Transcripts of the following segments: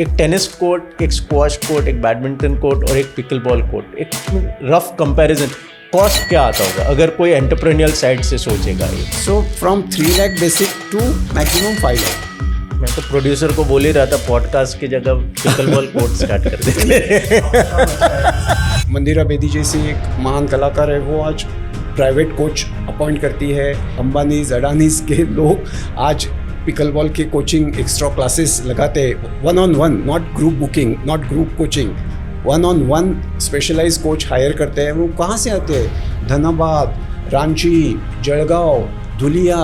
एक tennis court, एक squash court, एक बैडमिंटन कोर्ट और एक पिकल बॉल कोर्ट, एक रफ कंपैरिजन कॉस्ट क्या आता होगा अगर कोई एंटरप्रेन्योरियल साइड से सोचेगा ये? So from 3 lakh basic to maximum 5 lakh. मैं तो प्रोड्यूसर को बोल ही रहा था पॉडकास्ट की जगह पिकल बॉल कोर्ट स्टार्ट कर देते। मंदिरा बेदी जैसी एक महान कलाकार है, वो आज प्राइवेट कोच अपॉइंट करती है। अंबानीज अडानीज के लोग आज पिकल बॉल के कोचिंग एक्स्ट्रा क्लासेस लगाते हैं, 1-on-1, not group booking, not group coaching, 1-on-1 specialize coach hire करते हैं। वो कहाँ से आते हैं? धनबाद, रांची, जलगांव, धुलिया,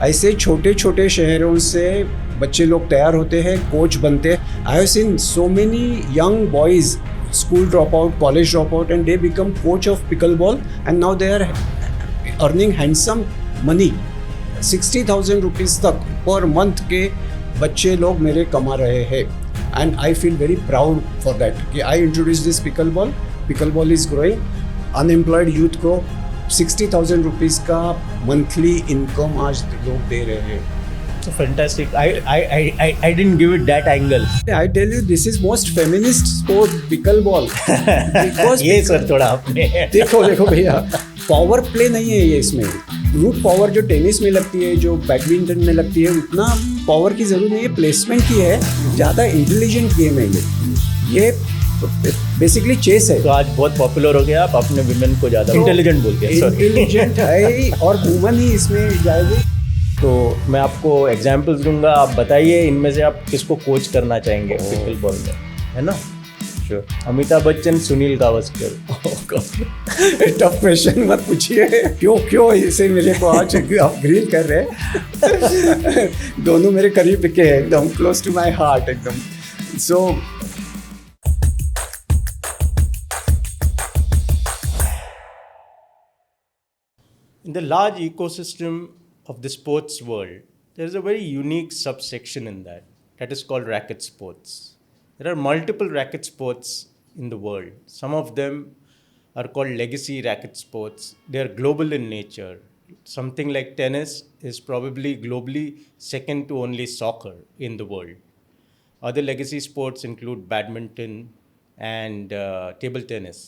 ऐसे छोटे छोटे शहरों से बच्चे लोग तैयार होते हैं, कोच बनते हैं। I have seen so many young boys, school dropout, college dropout, and they become coach of pickleball, and now they are earning handsome money, 60,000 rupees तक पर मंथ के बच्चे लोग मेरे कमा रहे हैं। And I feel very proud for that कि I introduce this pickle ball is growing. Unemployed youth को 60,000 रुपीज़ का मंथली इनकम आज लोग दे रहे हैं। So fantastic. I didn't give it that angle. I tell you, this is most feminist sport, pickleball. Because ये sir थोड़ा आपने देखो भैया, पावर प्ले नहीं है ये इसमें। रूट पावर जो टेनिस में लगती है, जो बैडमिंटन में लगती है, उतना पावर की जरूरत नहीं है, प्लेसमेंट की है। ज़्यादा इंटेलिजेंट गेम है ये बेसिकली चेस है। तो आज बहुत पॉपुलर हो गया, आप अपने विमेन को ज़्यादा इंटेलिजेंट बोल के। इंटेलिजेंट है और वुमन ही इसमें जाएगी। तो मैं आपको एग्जाम्पल्स दूंगा, आप बताइए इनमें से आप किसको कोच करना चाहेंगे पिकल बॉल में, है ना? Sure. Amitabh Bachchan, Sunil Gavaskar. Tough question मत पूछिए, क्यों इसे मेरे को आज आप ग्रील कर रहे हैं। दोनों मेरे करीब के हैं, एकदम क्लोज टू माय हार्ट एकदम। सो In the large ecosystem of the sports world, there is a very unique subsection in that is called racket sports. There are multiple racket sports in the world. Some of them are called legacy racket sports. They are global in nature. Something like tennis is probably globally second to only soccer in the world. Other legacy sports include badminton and table tennis.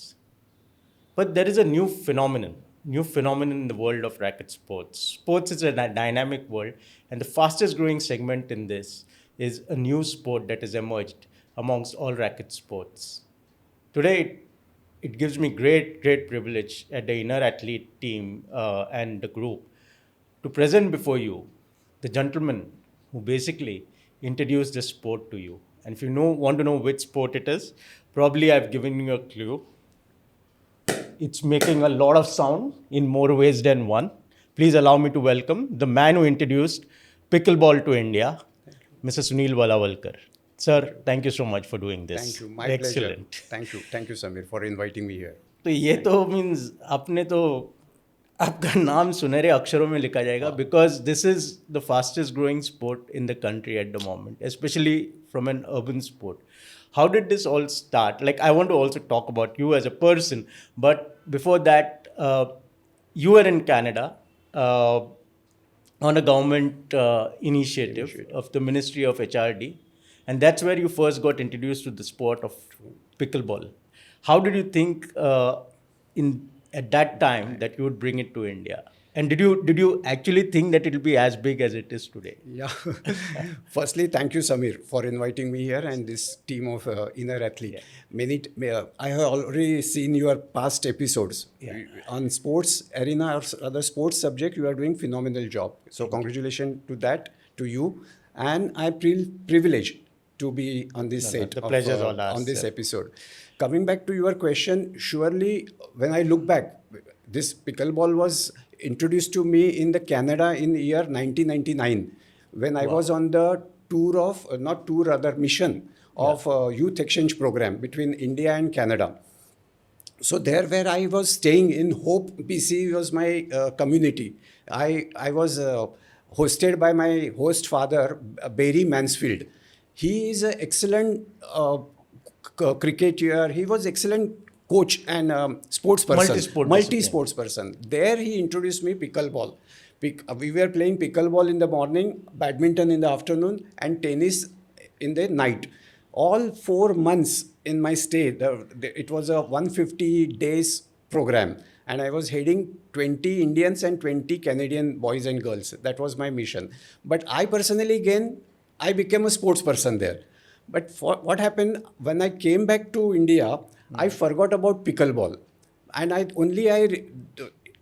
But there is a new phenomenon in the world of racket sports. Sports is a dynamic world, and the fastest growing segment in this is a new sport that has emerged amongst all racket sports. Today, it gives me great privilege at the Inner Athlete team and the group to present before you the gentleman who basically introduced this sport to you. And if you want to know which sport it is, probably I've given you a clue. It's making a lot of sound in more ways than one. Please allow me to welcome the man who introduced pickleball to India, Mr. Sunil Valawalkar. Sir, thank you so much for doing this. Thank you, my Excellent. pleasure. Thank you Samir for inviting me here. तो ये तो means आपने तो आपका नाम सुनहरे अक्षरों में लिखा जाएगा, because this is the fastest growing sport in the country at the moment, especially from an urban sport. How did this all start? Like, I want to also talk about you as a person, but before that, you were in Canada on a government initiative of the Ministry of HRD, and that's where you first got introduced to the sport of pickleball. How did you think at that time that you would bring it to India? And did you actually think that it will be as big as it is today? Yeah. Firstly, thank you, Samir, for inviting me here and this team of Inner Athlete. Yeah. I have already seen your past episodes. Yeah. On sports arena or other sports subject, you are doing phenomenal job. So congratulations to that, to you. And I'm privileged to be on this set. The pleasure is all ours, on this sir. episode. Coming back to your question, surely when I look back, this pickleball was introduced to me in the Canada in the year 1999 when I was on the mission of youth exchange program between India and Canada. So there where I was staying in Hope, BC was my community. I was hosted by my host father, Barry Mansfield. He is an excellent cricketer. He was excellent coach and sports person, multi-sports person. There he introduced me pickleball. We were playing pickleball in the morning, badminton in the afternoon, and tennis in the night. all 4 months in my stay, it was a 150 days program, and I was heading 20 Indians and 20 Canadian boys and girls. That was my mission. But I personally, again, I became a sports person there. But what happened when I came back to India, I forgot about pickleball. And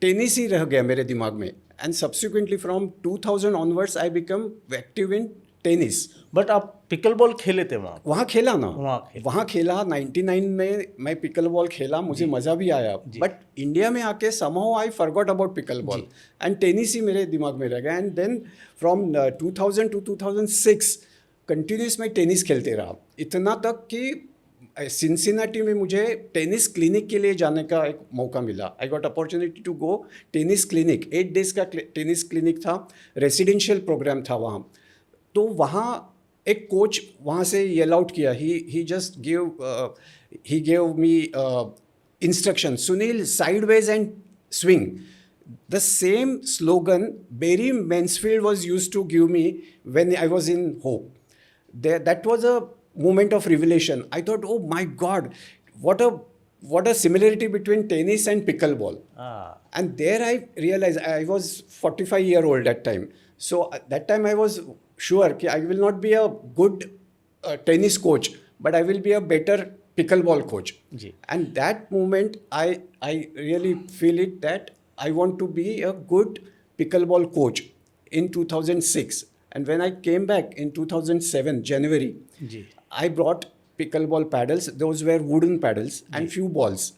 tennis ही रह गया मेरे दिमाग में. And subsequently from 2000 onwards, I became active in tennis. But आप pickle ball खेले थे वहाँ? वहाँ खेला ना, वहाँ वहाँ खेला 99 में मैं पिकल बॉल खेला, मुझे मज़ा भी आया. बट इंडिया में आके somehow I forgot about pickle ball and tennis ही मेरे दिमाग में रह गया. And then from 2000 to 2006 continuous मैं टेनिस खेलते रहा, इतना तक कि सिंसिनाटी में मुझे टेनिस क्लिनिक के लिए जाने का एक मौका मिला. I got opportunity to go tennis clinic. 8 days का टेनिस क्लिनिक था, रेसिडेंशियल प्रोग्राम था वहाँ. तो वहाँ एक कोच वहाँ से येल आउट किया. He just give me instruction, Sunil sideways and swing. The same slogan Barry Mansfield was used to give me when I was in Hope. That was a moment of revelation. I thought, oh my God, what a similarity between tennis and pickleball. And there I realized I was 45-year-old that time. So at that time I was sure that I will not be a good tennis coach, but I will be a better pickleball coach. And that moment I really feel it that I want to be a good pickleball coach in 2006. And when I came back in 2007, January, I brought pickleball paddles. Those were wooden paddles and few balls.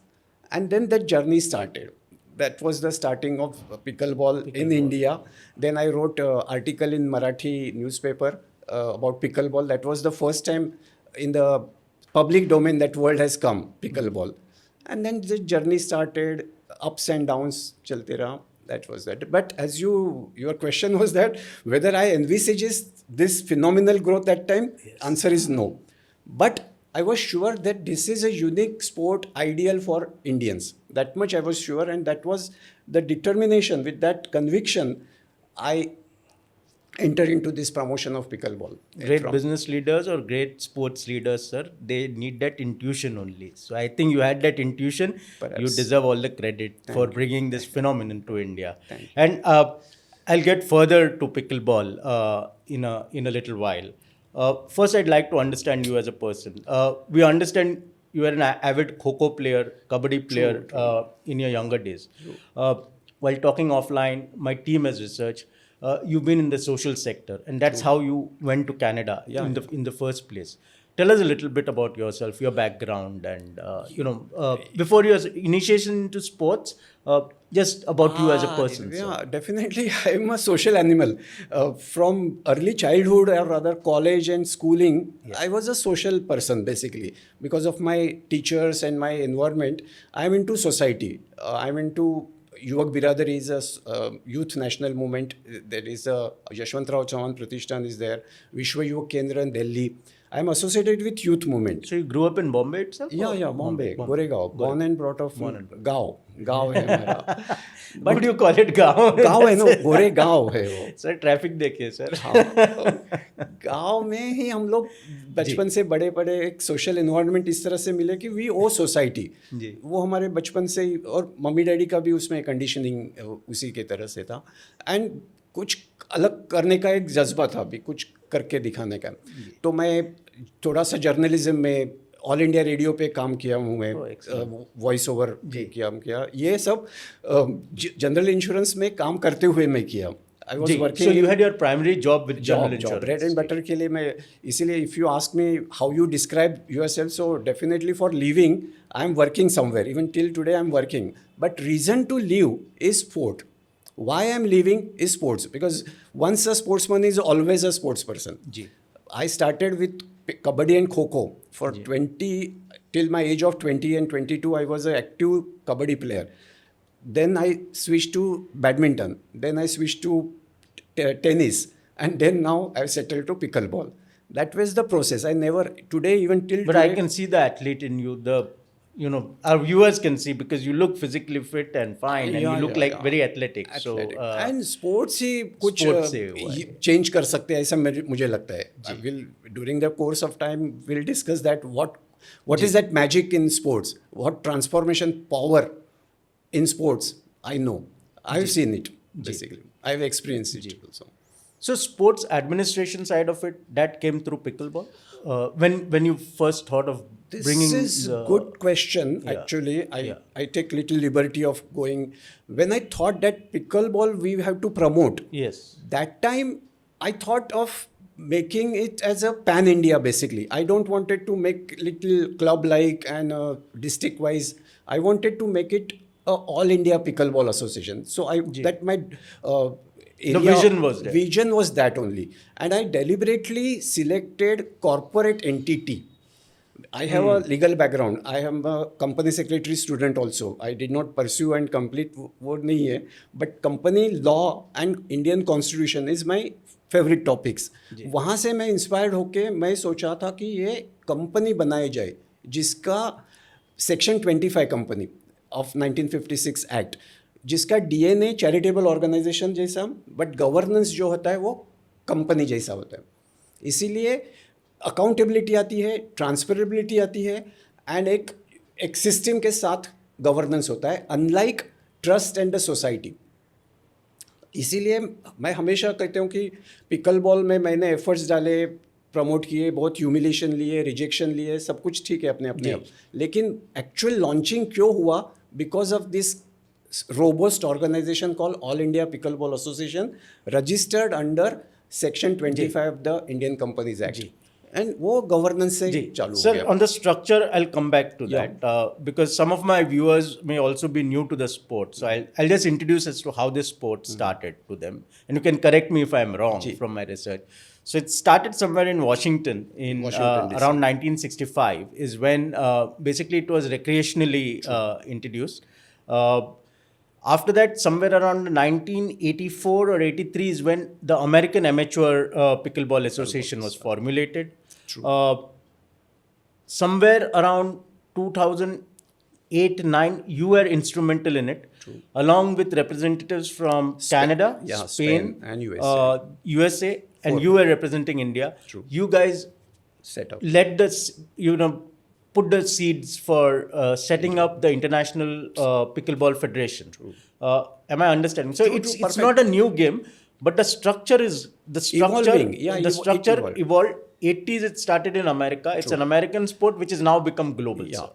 And then that journey started. That was the starting of pickleball in India. Then I wrote an article in Marathi newspaper about pickleball. That was the first time in the public domain that word has come, pickleball. And then the journey started, ups and downs, chalte raha. That was that. But as your question was that whether I envisages this phenomenal growth that time, answer is no. But I was sure that this is a unique sport ideal for Indians. That much I was sure, and that was the determination. With that conviction, I enter into this promotion of pickleball. Great business leaders or great sports leaders, sir, they need that intuition only. So I think you had that intuition. Perhaps. You deserve all the credit for bringing this phenomenon to India. And I'll get further to pickleball in a little while. First, I'd like to understand you as a person. We understand you are an avid Kho-Kho player, Kabaddi player in your younger days. While talking offline, my team has researched. You've been in the social sector, and that's how you went to Canada in the first place. Tell us a little bit about yourself, your background, and before your initiation into sports, just about you as a person. Yeah, sir. Definitely, I'm a social animal. From early childhood, or rather college and schooling, I was a social person basically because of my teachers and my environment. I'm into society. I'm into Yuvak Biradari is a youth national movement. There is a Yashwantrao Chauhan Pratishthan is there. Vishwa Yuva Kendra in Delhi. I am associated with youth movement. So you grew up in Bombay itself? Yeah, Bombay. Goregaon. Born and brought up in Gaon. Gaon है हमारा. But do you call it Gaon? गाँव है ना, गोरेगांव है वो. Sir traffic देखिए sir. गाँव में ही हम लोग बचपन से बड़े बड़े एक सोशल एनवायरनमेंट इस तरह से मिले कि वी ओ सोसाइटी. वो हमारे बचपन से ही, और मम्मी डैडी का भी उसमें कंडीशनिंग उसी के तरह से था. एंड कुछ अलग करने का एक जज्बा था भी, कुछ करके दिखाने का. तो मैं थोड़ा सा जर्नलिज्म में ऑल इंडिया रेडियो पे काम किया हूँ मैं, वॉइस ओवर काम किया. ये सब जनरल इंश्योरेंस में काम करते हुए मैं किया. I was working. So you had your primary job with general insurance. Bread and butter के लिए मैं, इसीलिए if you ask me how you describe yourself, so definitely for living I am working somewhere. Even till today I am working. But reason to live is sport. Why I am living is sports, because once a sportsman is always a sports person. I started with Kabaddi and Kho-Kho for 20 till my age of 20 and 22. I was an active Kabaddi player. Then I switched to badminton. Then I switched to tennis, and then now I've settled to pickleball. That was the process. I never today even till. But today, I can see the athlete in you. our viewers can see because you look physically fit and fine and Yeah, you look yeah, like yeah. very athletic. Athletic. So And sports ही कुछ sports से हुआ है. Change कर सकते हैं ऐसा मुझे लगता है. Will during the course of time we'll discuss that what is that magic in sports, what transformation power in sports. I know, I've seen it basically. I've experienced it also. So sports administration side of it, that came through pickleball. When you first thought of bringing This is a good question. Actually, I take little liberty of going. When I thought that pickleball we have to promote, Yes. that time I thought of making it as a pan India basically. I don't wanted to make little club like and district wise. I wanted to make it a all India pickleball association. So that my area, vision was that only, and I deliberately selected corporate entity. I have a legal background. I am a company secretary student also. I did not pursue and complete वो नहीं है. But company law and Indian constitution is my favorite topics. वहाँ से मैं inspired होके मैं सोचा था कि ये कंपनी बनाई जाए जिसका सेक्शन 25 कंपनी ऑफ 1956 एक्ट, जिसका DNA चैरिटेबल ऑर्गेनाइजेशन जैसा बट गवर्नेंस जो होता है वो कंपनी जैसा होता है. इसीलिए अकाउंटेबिलिटी आती है, ट्रांसफरेबिलिटी आती है एंड एक सिस्टम के साथ गवर्नेंस होता है unlike trust and the society. इसीलिए मैं हमेशा कहता हूँ कि पिकल बॉल में मैंने एफर्ट्स डाले, प्रमोट किए, बहुत ह्यूमिलेशन लिए, रिजेक्शन लिए, सब कुछ ठीक है अपने अपने आप, लेकिन एक्चुअल लॉन्चिंग क्यों हुआ? Because of this robust organization called All India Pickleball Association, registered under Section 25 of the Indian Companies Act. And वो governance से चालू हो Sir, गया. on the structure, I'll come back to that because some of my viewers may also be new to the sport. So I'll just introduce as to how this sport started to them. And you can correct me if I'm wrong from my research. So it started somewhere in Washington in around 1965 is when basically it was recreationally introduced. After that, somewhere around 1984 or 83 is when the American Amateur Pickleball Association was formulated. Somewhere around 2008-9, you were instrumental in it, along with representatives from Canada, Spain, and USA. And you were representing India. You guys Set up. led this, put the seeds for setting up the International Pickleball Federation. Am I understanding? So it's not a new game, but the structure is Evolving. The structure evolved. 80s it started in America. It's an American sport which has now become global. Yeah,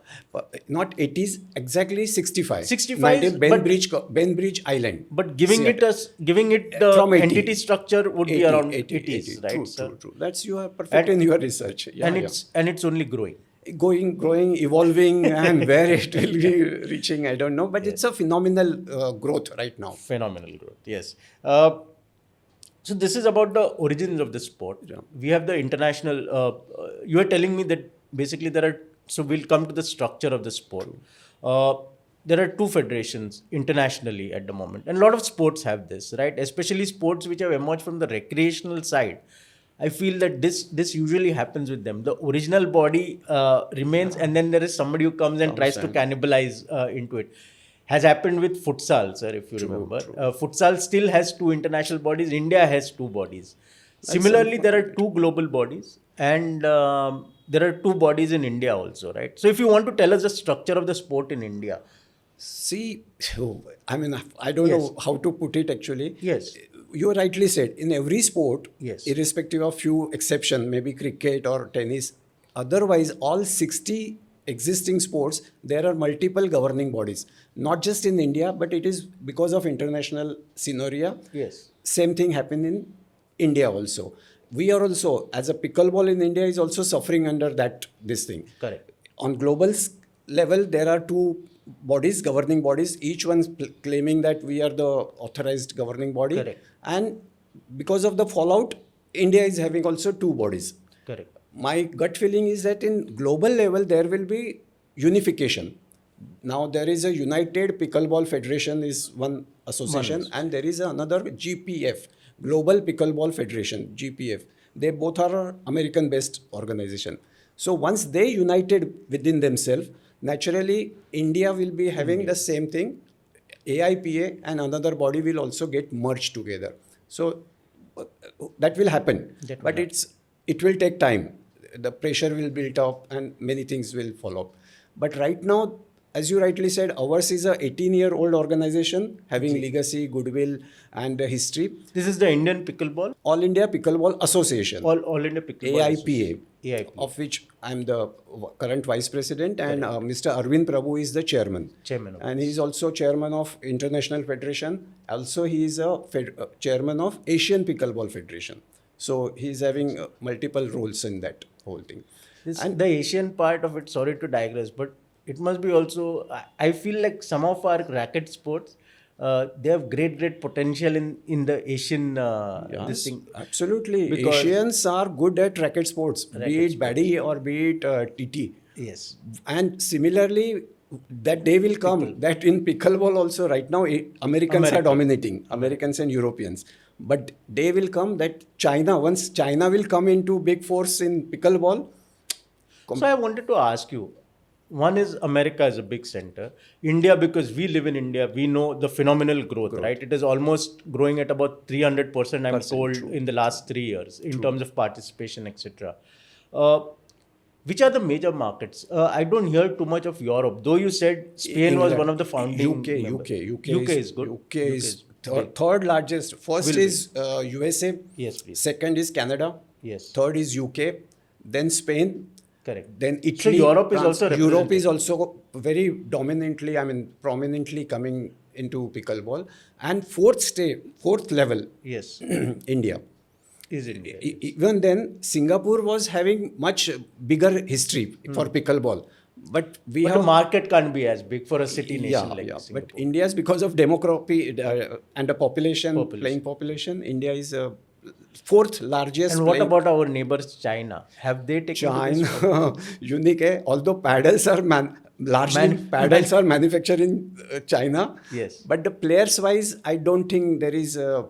not 80s, exactly 65. 65 is, Bainbridge Island. But giving it the From 80. entity structure would be around 80s, right? True. That's you are perfect in your research. And it's only growing. Growing, evolving, and where it will be reaching, I don't know. But it's a phenomenal growth right now. Phenomenal growth, yes. So this is about the origins of the sport. We have the international. You are telling me that basically there are. So we'll come to the structure of the sport. There are two federations internationally at the moment, and a lot of sports have this, right? Especially sports which have emerged from the recreational side. I feel that this usually happens with them. The original body remains, and then there is somebody who comes and tries to cannibalize into it. Has happened with futsal, sir, if you remember. Futsal still has two international bodies. India has two bodies. Similarly, there are two global bodies, and there are two bodies in India also, right? So if you want to tell us the structure of the sport in India. See, I mean, I don't know how to put it actually. Yes. You rightly said, in every sport, yes, irrespective of few exceptions, maybe cricket or tennis, otherwise all 60 existing sports, there are multiple governing bodies. Not just in India, but it is because of international scenario. Yes. Same thing happened in India also. We are also, as a pickleball in India, is also suffering under this thing. Correct. On global level, there are two bodies, governing bodies, each one claiming that we are the authorized governing body. Correct. And because of the fallout, India is having also two bodies. Correct. My gut feeling is that in global level, there will be unification. Now, there is a United Pickleball Federation is one association, and there is another GPF, Global Pickleball Federation, GPF. They both are American-based organization. So once they united within themselves, naturally India will be having the same thing. AIPA and another body will also get merged together. So that will happen, That will but happen. it will take time. The pressure will build up and many things will follow. But right now, as you rightly said, ours is a 18-year-old organization having legacy, goodwill, and a history. This is the Indian Pickleball, All India Pickleball Association, All India Pickleball AIPA, Association. AIPA. of which I'm the current vice president, and Mr. Arvind Prabhu is the chairman. Chairman of And he is also chairman of International Federation. Also, he is a chairman of Asian Pickleball Federation. So he is having multiple roles in that whole thing. The Asian part of it, sorry to digress, but it must be also, I feel like some of our racket sports, they have great potential in the Asian this Yes, thing. absolutely. Because- Asians are good at racket sports, be it Baddy or be it TT. Yes. And similarly, that day will come that in pickleball also right now Americans are dominating, Americans and Europeans. But day will come that once China will come into big force in pickleball. So I wanted to ask you, one is America is a big center. India, because we live in India, we know the phenomenal growth, right? It is almost growing at about 300%, I'm told, in the last 3 years in terms of participation, etc. Which are the major markets? I don't hear too much of Europe, though you said Spain was England, one of the founding UK is good. UK is third largest. First Will is USA. Yes, please. Second is Canada. Yes. Third is UK. Then Spain. Correct. Then Italy. Europe is also Europe is also very dominantly, prominently coming into pickleball. And fourth level, Yes. India. Is India. Even then, Singapore was having much bigger history for pickleball. But we But have the market can't be as big for a city nation like Singapore. But India is because of demography and the playing population. India is fourth largest. And what about our neighbors, China? Have they taken to this? China? Unique. Although paddles are largely paddles are manufactured in China. Yes. But the players wise, I don't think there is a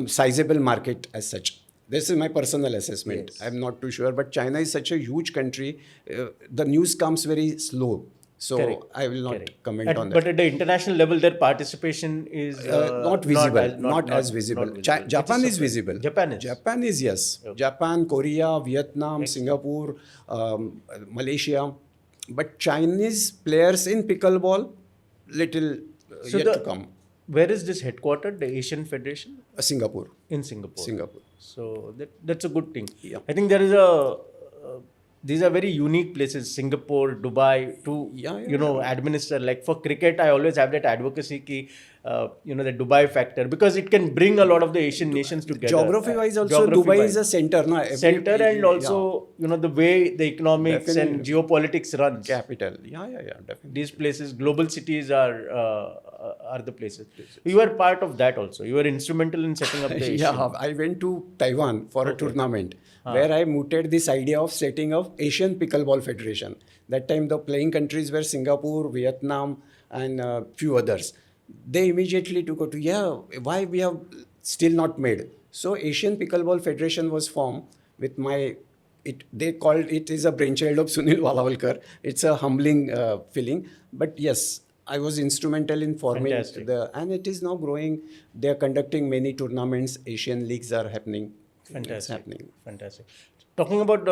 sizable market as such. This is my personal assessment. Yes. I'm not too sure, but China is such a huge country. The news comes very slow. So Correct. I will not Correct. comment on that. But at the international level, their participation is Not visible. Not as visible. not visible. Japan It is visible. Japan is. Japan is, yes. Japan, Korea, Vietnam, Singapore, Malaysia. But Chinese players in pickleball, little yet to come. Where is this headquartered? The Asian Federation Singapore. in Singapore. Singapore. So that's a good thing. Yeah. I think there is these are very unique places, Singapore, Dubai, to administer. Like for cricket, I always have that advocacy ki, the Dubai factor, because it can bring a lot of the Asian nations together. Geography-wise also, Dubai is a center. No? Center, and also the way the economics and geopolitics runs. Capital. Yeah, definitely. These places, global cities are the places. You were part of that also. You were instrumental in setting up the Asian. Yeah, I went to Taiwan for a tournament where I mooted this idea of setting up Asian Pickleball Federation. That time the playing countries were Singapore, Vietnam, and a few others. They immediately took why we have still not made. So Asian Pickleball Federation was formed with they called it is a brainchild of Sunil Walalkar. It's a humbling feeling. But yes, I was instrumental in forming and it is now growing. They are conducting many tournaments. Asian leagues are happening. Fantastic. It's happening. Fantastic. Talking about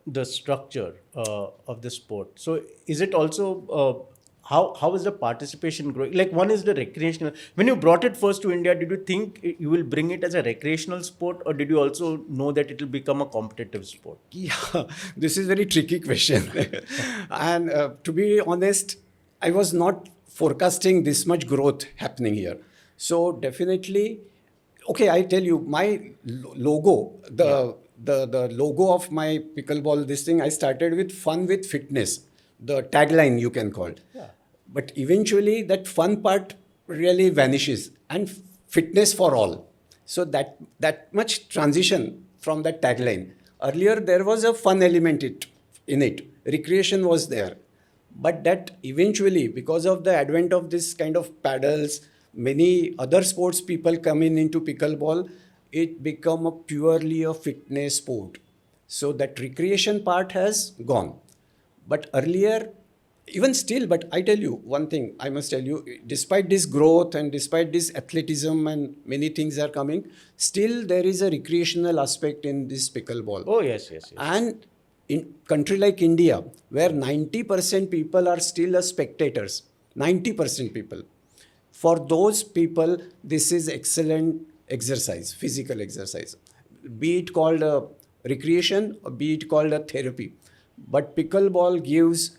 the structure of the sport. So is it also how is the participation growing? Like one is the recreational. When you brought it first to India, did you think you will bring it as a recreational sport, or did you also know that it will become a competitive sport? Yeah, this is a very tricky question. And to be honest, I was not forecasting this much growth happening here. So definitely, okay, I tell you, my logo, the logo of my pickleball, this thing, I started with fun with fitness, the tagline you can call it. Yeah. But eventually that fun part really vanishes and fitness for all. So that much transition from that tagline. Earlier there was a fun element in it. Recreation was there. But that eventually, because of the advent of this kind of paddles, many other sports people come into pickleball, it become purely a fitness sport. So that recreation part has gone. But earlier, even still, but I tell you one thing, I must tell you, despite this growth and despite this athleticism and many things are coming, still there is a recreational aspect in this pickleball. Oh, yes, yes, yes. And in country like India, where 90% people are still as spectators, 90% people, for those people, this is excellent exercise, physical exercise. Be it called a recreation or be it called a therapy. But pickleball gives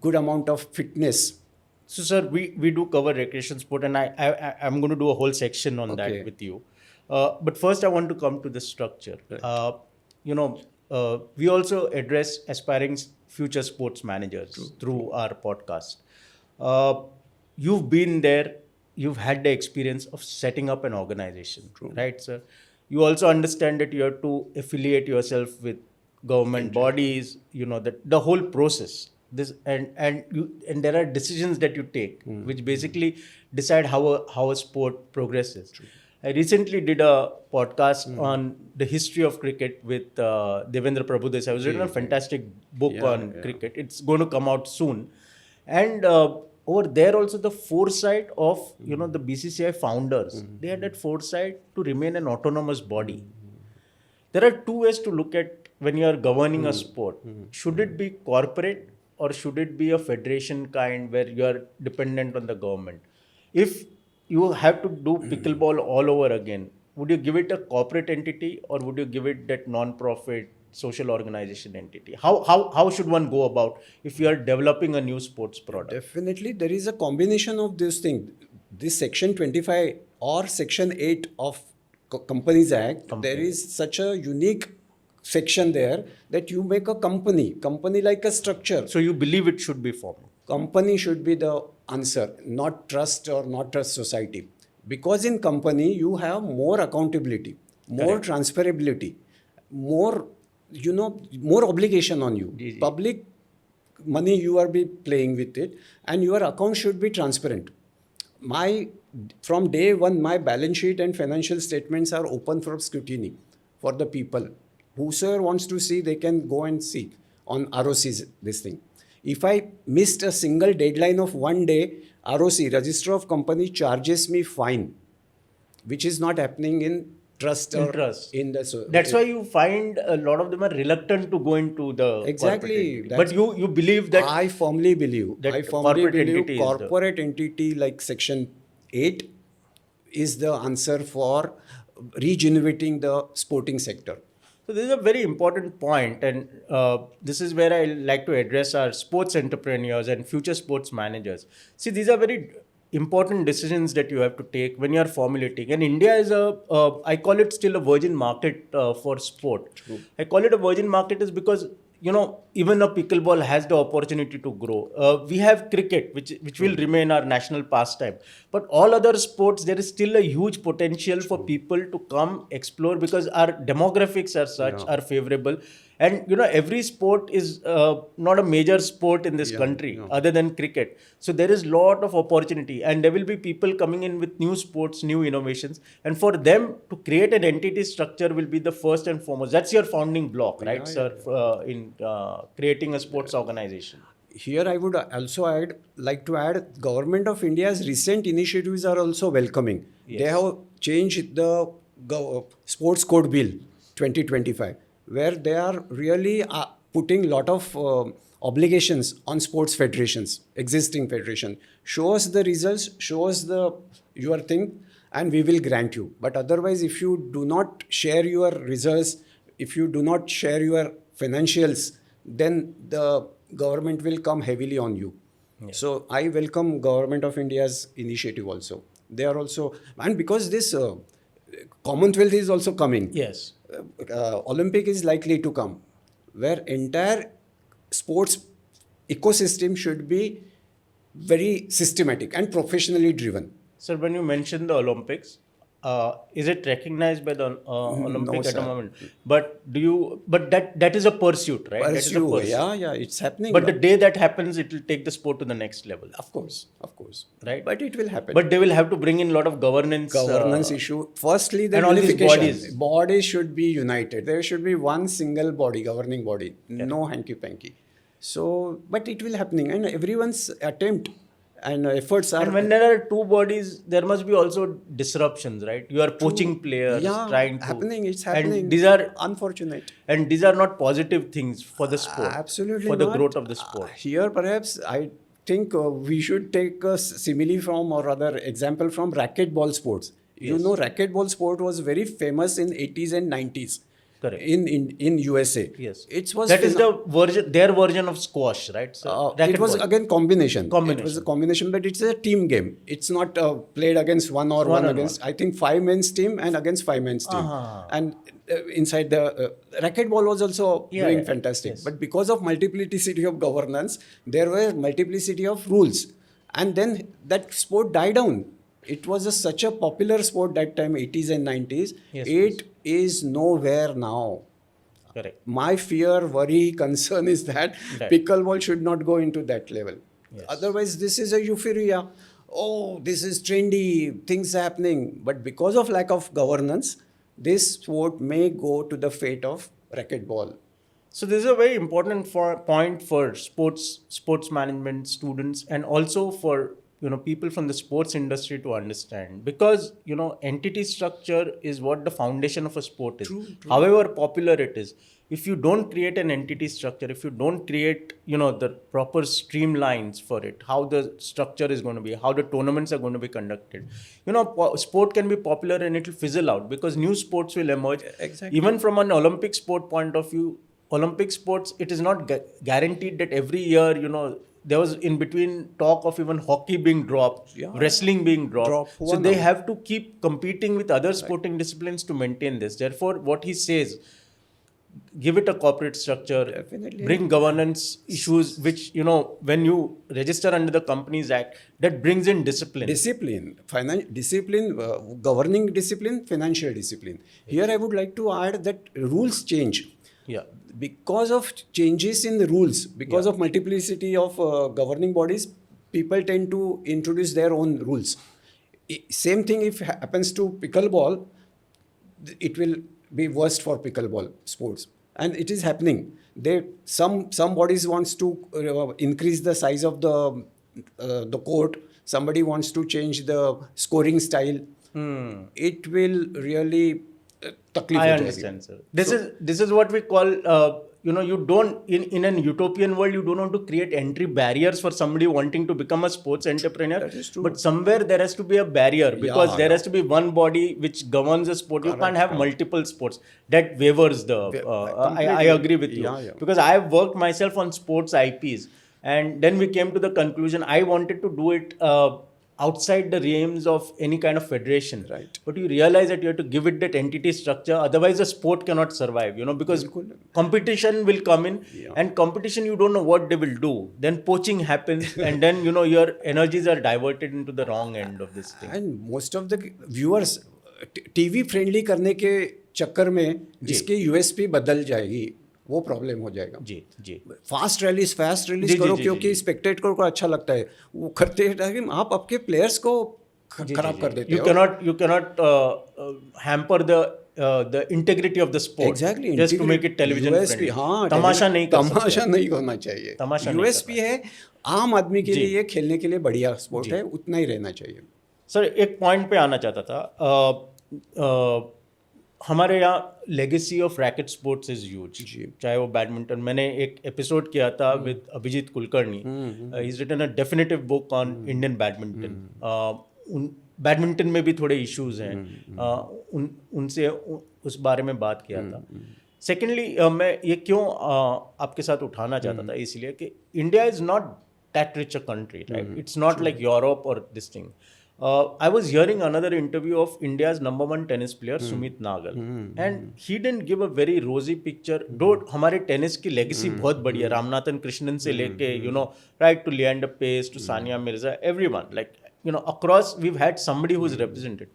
good amount of fitness. So, sir, we do cover recreation sport, and I'm going to do a whole section on Okay. that with you. But first, I want to come to the structure. We also address aspiring future sports managers through our podcast. You've been there. You've had the experience of setting up an organization, right, sir? You also understand that you have to affiliate yourself with government bodies. You know that the whole process. This and there are decisions that you take which basically decide how a sport progresses. I recently did a podcast on the history of cricket with Devendra Prabhudesai. I was written a fantastic book on cricket. It's going to come out soon, and over there also the foresight of the BCCI founders. They had that foresight to remain an autonomous body. There are two ways to look at when you are governing a sport. Should it be corporate or should it be a federation kind where you are dependent on the government? If you have to do pickleball all over again, would you give it a corporate entity or would you give it that non-profit social organization entity? How should one go about if you are developing a new sports product? Definitely, there is a combination of this thing. This Section 25 or Section 8 of Companies Act, there is such a unique section there that you make a company like a structure. So you believe it should be formed? Company should be the answer, not trust or not trust society. Because in company, you have more accountability, more transferability, more, more obligation on you. Public money, you are be playing with it, and your account should be transparent. From day one, my balance sheet and financial statements are open for scrutiny for the people. Whosoever wants to see, they can go and see on ROC's this thing. If I missed a single deadline of one day, ROC, Register of Company, charges me fine, which is not happening in trust or in the. That's why you find a lot of them are reluctant to go into the exactly. But you believe that I firmly believe that corporate entity like Section 8 is the answer for regenerating the sporting sector. So this is a very important point, and this is where I like to address our sports entrepreneurs and future sports managers. See, these are very important decisions that you have to take when you are formulating. And India is I call it still a virgin market for sport. True. I call it a virgin market is because even a pickleball has the opportunity to grow. We have cricket, which will remain our national pastime. But all other sports, there is still a huge potential for people to come explore because our demographics are such, are favorable. And every sport is not a major sport in this country other than cricket. So there is lot of opportunity, and there will be people coming in with new sports, new innovations, and for them to create an entity structure will be the first and foremost. That's your founding block, right, sir? In creating a sports organization. Here I would also like to add, Government of India's recent initiatives are also welcoming. Yes. They have changed the Sports Code Bill 2025, where they are really putting lot of obligations on sports federations, existing federation. Show us the results, show us your thing, and we will grant you. But otherwise, if you do not share your results, if you do not share your financials, then the government will come heavily on you. Yes. So I welcome Government of India's initiative also. They are also, and because this Commonwealth is also coming. Yes. Olympic is likely to come, where entire sports ecosystem should be very systematic and professionally driven. Sir, when you mentioned the Olympics, is it recognized by the Olympic at the moment? But that is a pursuit, right? That is a pursuit. Yeah, it's happening. But the day that happens, it will take the sport to the next level. Of course. Right? But it will happen. But they will have to bring in a lot of governance issue. Firstly, the and all these unification. Bodies should be united. There should be one single body, governing body. No hanky-panky. So, but it will happening, and everyone's attempt and efforts are. And when there are two bodies, there must be also disruptions, right? You are poaching players, Yeah, trying to happening. It's happening. And these are unfortunate. and these are not positive things for the sport. Absolutely for the not. growth of the sport. Here, perhaps I think we should take a simile from, or rather, example from racquetball sports. You Yes. know, racquetball sport was very famous in 80s and 90s. Correct. In USA. Yes, It was that is the version, their version of squash, right? So it was racquetball. again combination. It was Combination. a combination, but it's a team game. It's not played against one or one on against. I think 5 men's team and against 5 men's team. And inside the racquetball was also doing fantastic. yes. But because of multiplicity of governance, there were multiplicity of rules, and then that sport died down. It was such a popular sport that time, 80s and 90s. Yes, It is nowhere now. Correct. My fear, worry, concern is that Right. pickleball should not go into that level. Yes. Otherwise, this is a euphoria. Oh, this is trendy, things are happening. But because of lack of governance, this sport may go to the fate of racquetball. So this is a very important point for sports management students, and also for people from the sports industry to understand, because entity structure is what the foundation of a sport is. True. However popular it is, if you don't create an entity structure, if you don't create the proper streamlines for it, how the structure is going to be, how the tournaments are going to be conducted, sport can be popular and it will fizzle out, because new sports will emerge. Exactly. Even from an Olympic sport point of view, Olympic sports, it is not guaranteed that every year, there was in between talk of even hockey being dropped, wrestling being dropped. So they have to keep competing with other sporting disciplines to maintain this. Therefore, what he says, give it a corporate structure, Definitely. bring governance issues, which, when you register under the Companies Act, that brings in discipline. Governing discipline, financial discipline. Here I would like to add that rules change. Yeah. Because of changes in the rules, because of multiplicity of governing bodies, people tend to introduce their own rules. Same thing if happens to pickleball, it will be worst for pickleball sports, and it is happening. Some bodies wants to increase the size of the court. Somebody wants to change the scoring style. It will really. I understand, sir. This is what we call, you don't, in an utopian world, you don't want to create entry barriers for somebody wanting to become a sports entrepreneur. That is true. But somewhere there has to be a barrier, because there has to be one body which governs a sport. You can't have multiple sports. That wavers the. I agree with you. Because I have worked myself on sports IPs, and then we came to the conclusion I wanted to do it outside the realms of any kind of federation. Right. But you realize that you have to give it that entity structure, otherwise the sport cannot survive, because competition will come in, and competition, you don't know what they will do. Then poaching happens, and then, your energies are diverted into the wrong end of this thing. And most of the viewers TV friendly करने के चक्कर में जिसकी USP बदल जाएगी, वो problem हो जाएगा. जी. फास्ट रिलीज करो, क्योंकि स्पेक्टेटर को अच्छा लगता है, वो करते हैं. आप आपके प्लेयर्स को खराब कर देते हो. You cannot hamper the integrity of the sport. Exactly. Just to make it television friendly. हाँ, तमाशा नहीं कर सकते. तमाशा नहीं होना चाहिए. यूएसपी है, आम आदमी के लिए खेलने के लिए बढ़िया स्पोर्ट है, उतना ही रहना चाहिए. सर, एक पॉइंट पे आना चाहता था. हमारे यहाँ legacy of racket sports is huge. चाहे वो बैडमिंटन, मैंने एक एपिसोड किया था with Abhijit Kulkarni. He is written a definitive book on Indian badminton. Badminton में भी थोड़े इश्यूज हैं, उनसे उस बारे में बात किया था. सेकेंडली, मैं ये क्यों आपके साथ उठाना चाहता था, इसलिए कि India is not that rich a country, right? It's not like Europe और this thing. I was hearing another interview of India's #1 tennis player Sumit Nagal, and he didn't give a very rosy picture. Though हमारे tennis की legacy बहुत बड़ी है, रामनाथन कृष्णन से लेके right to Leander Pace to Sania Mirza, everyone, like across we've had somebody who's represented.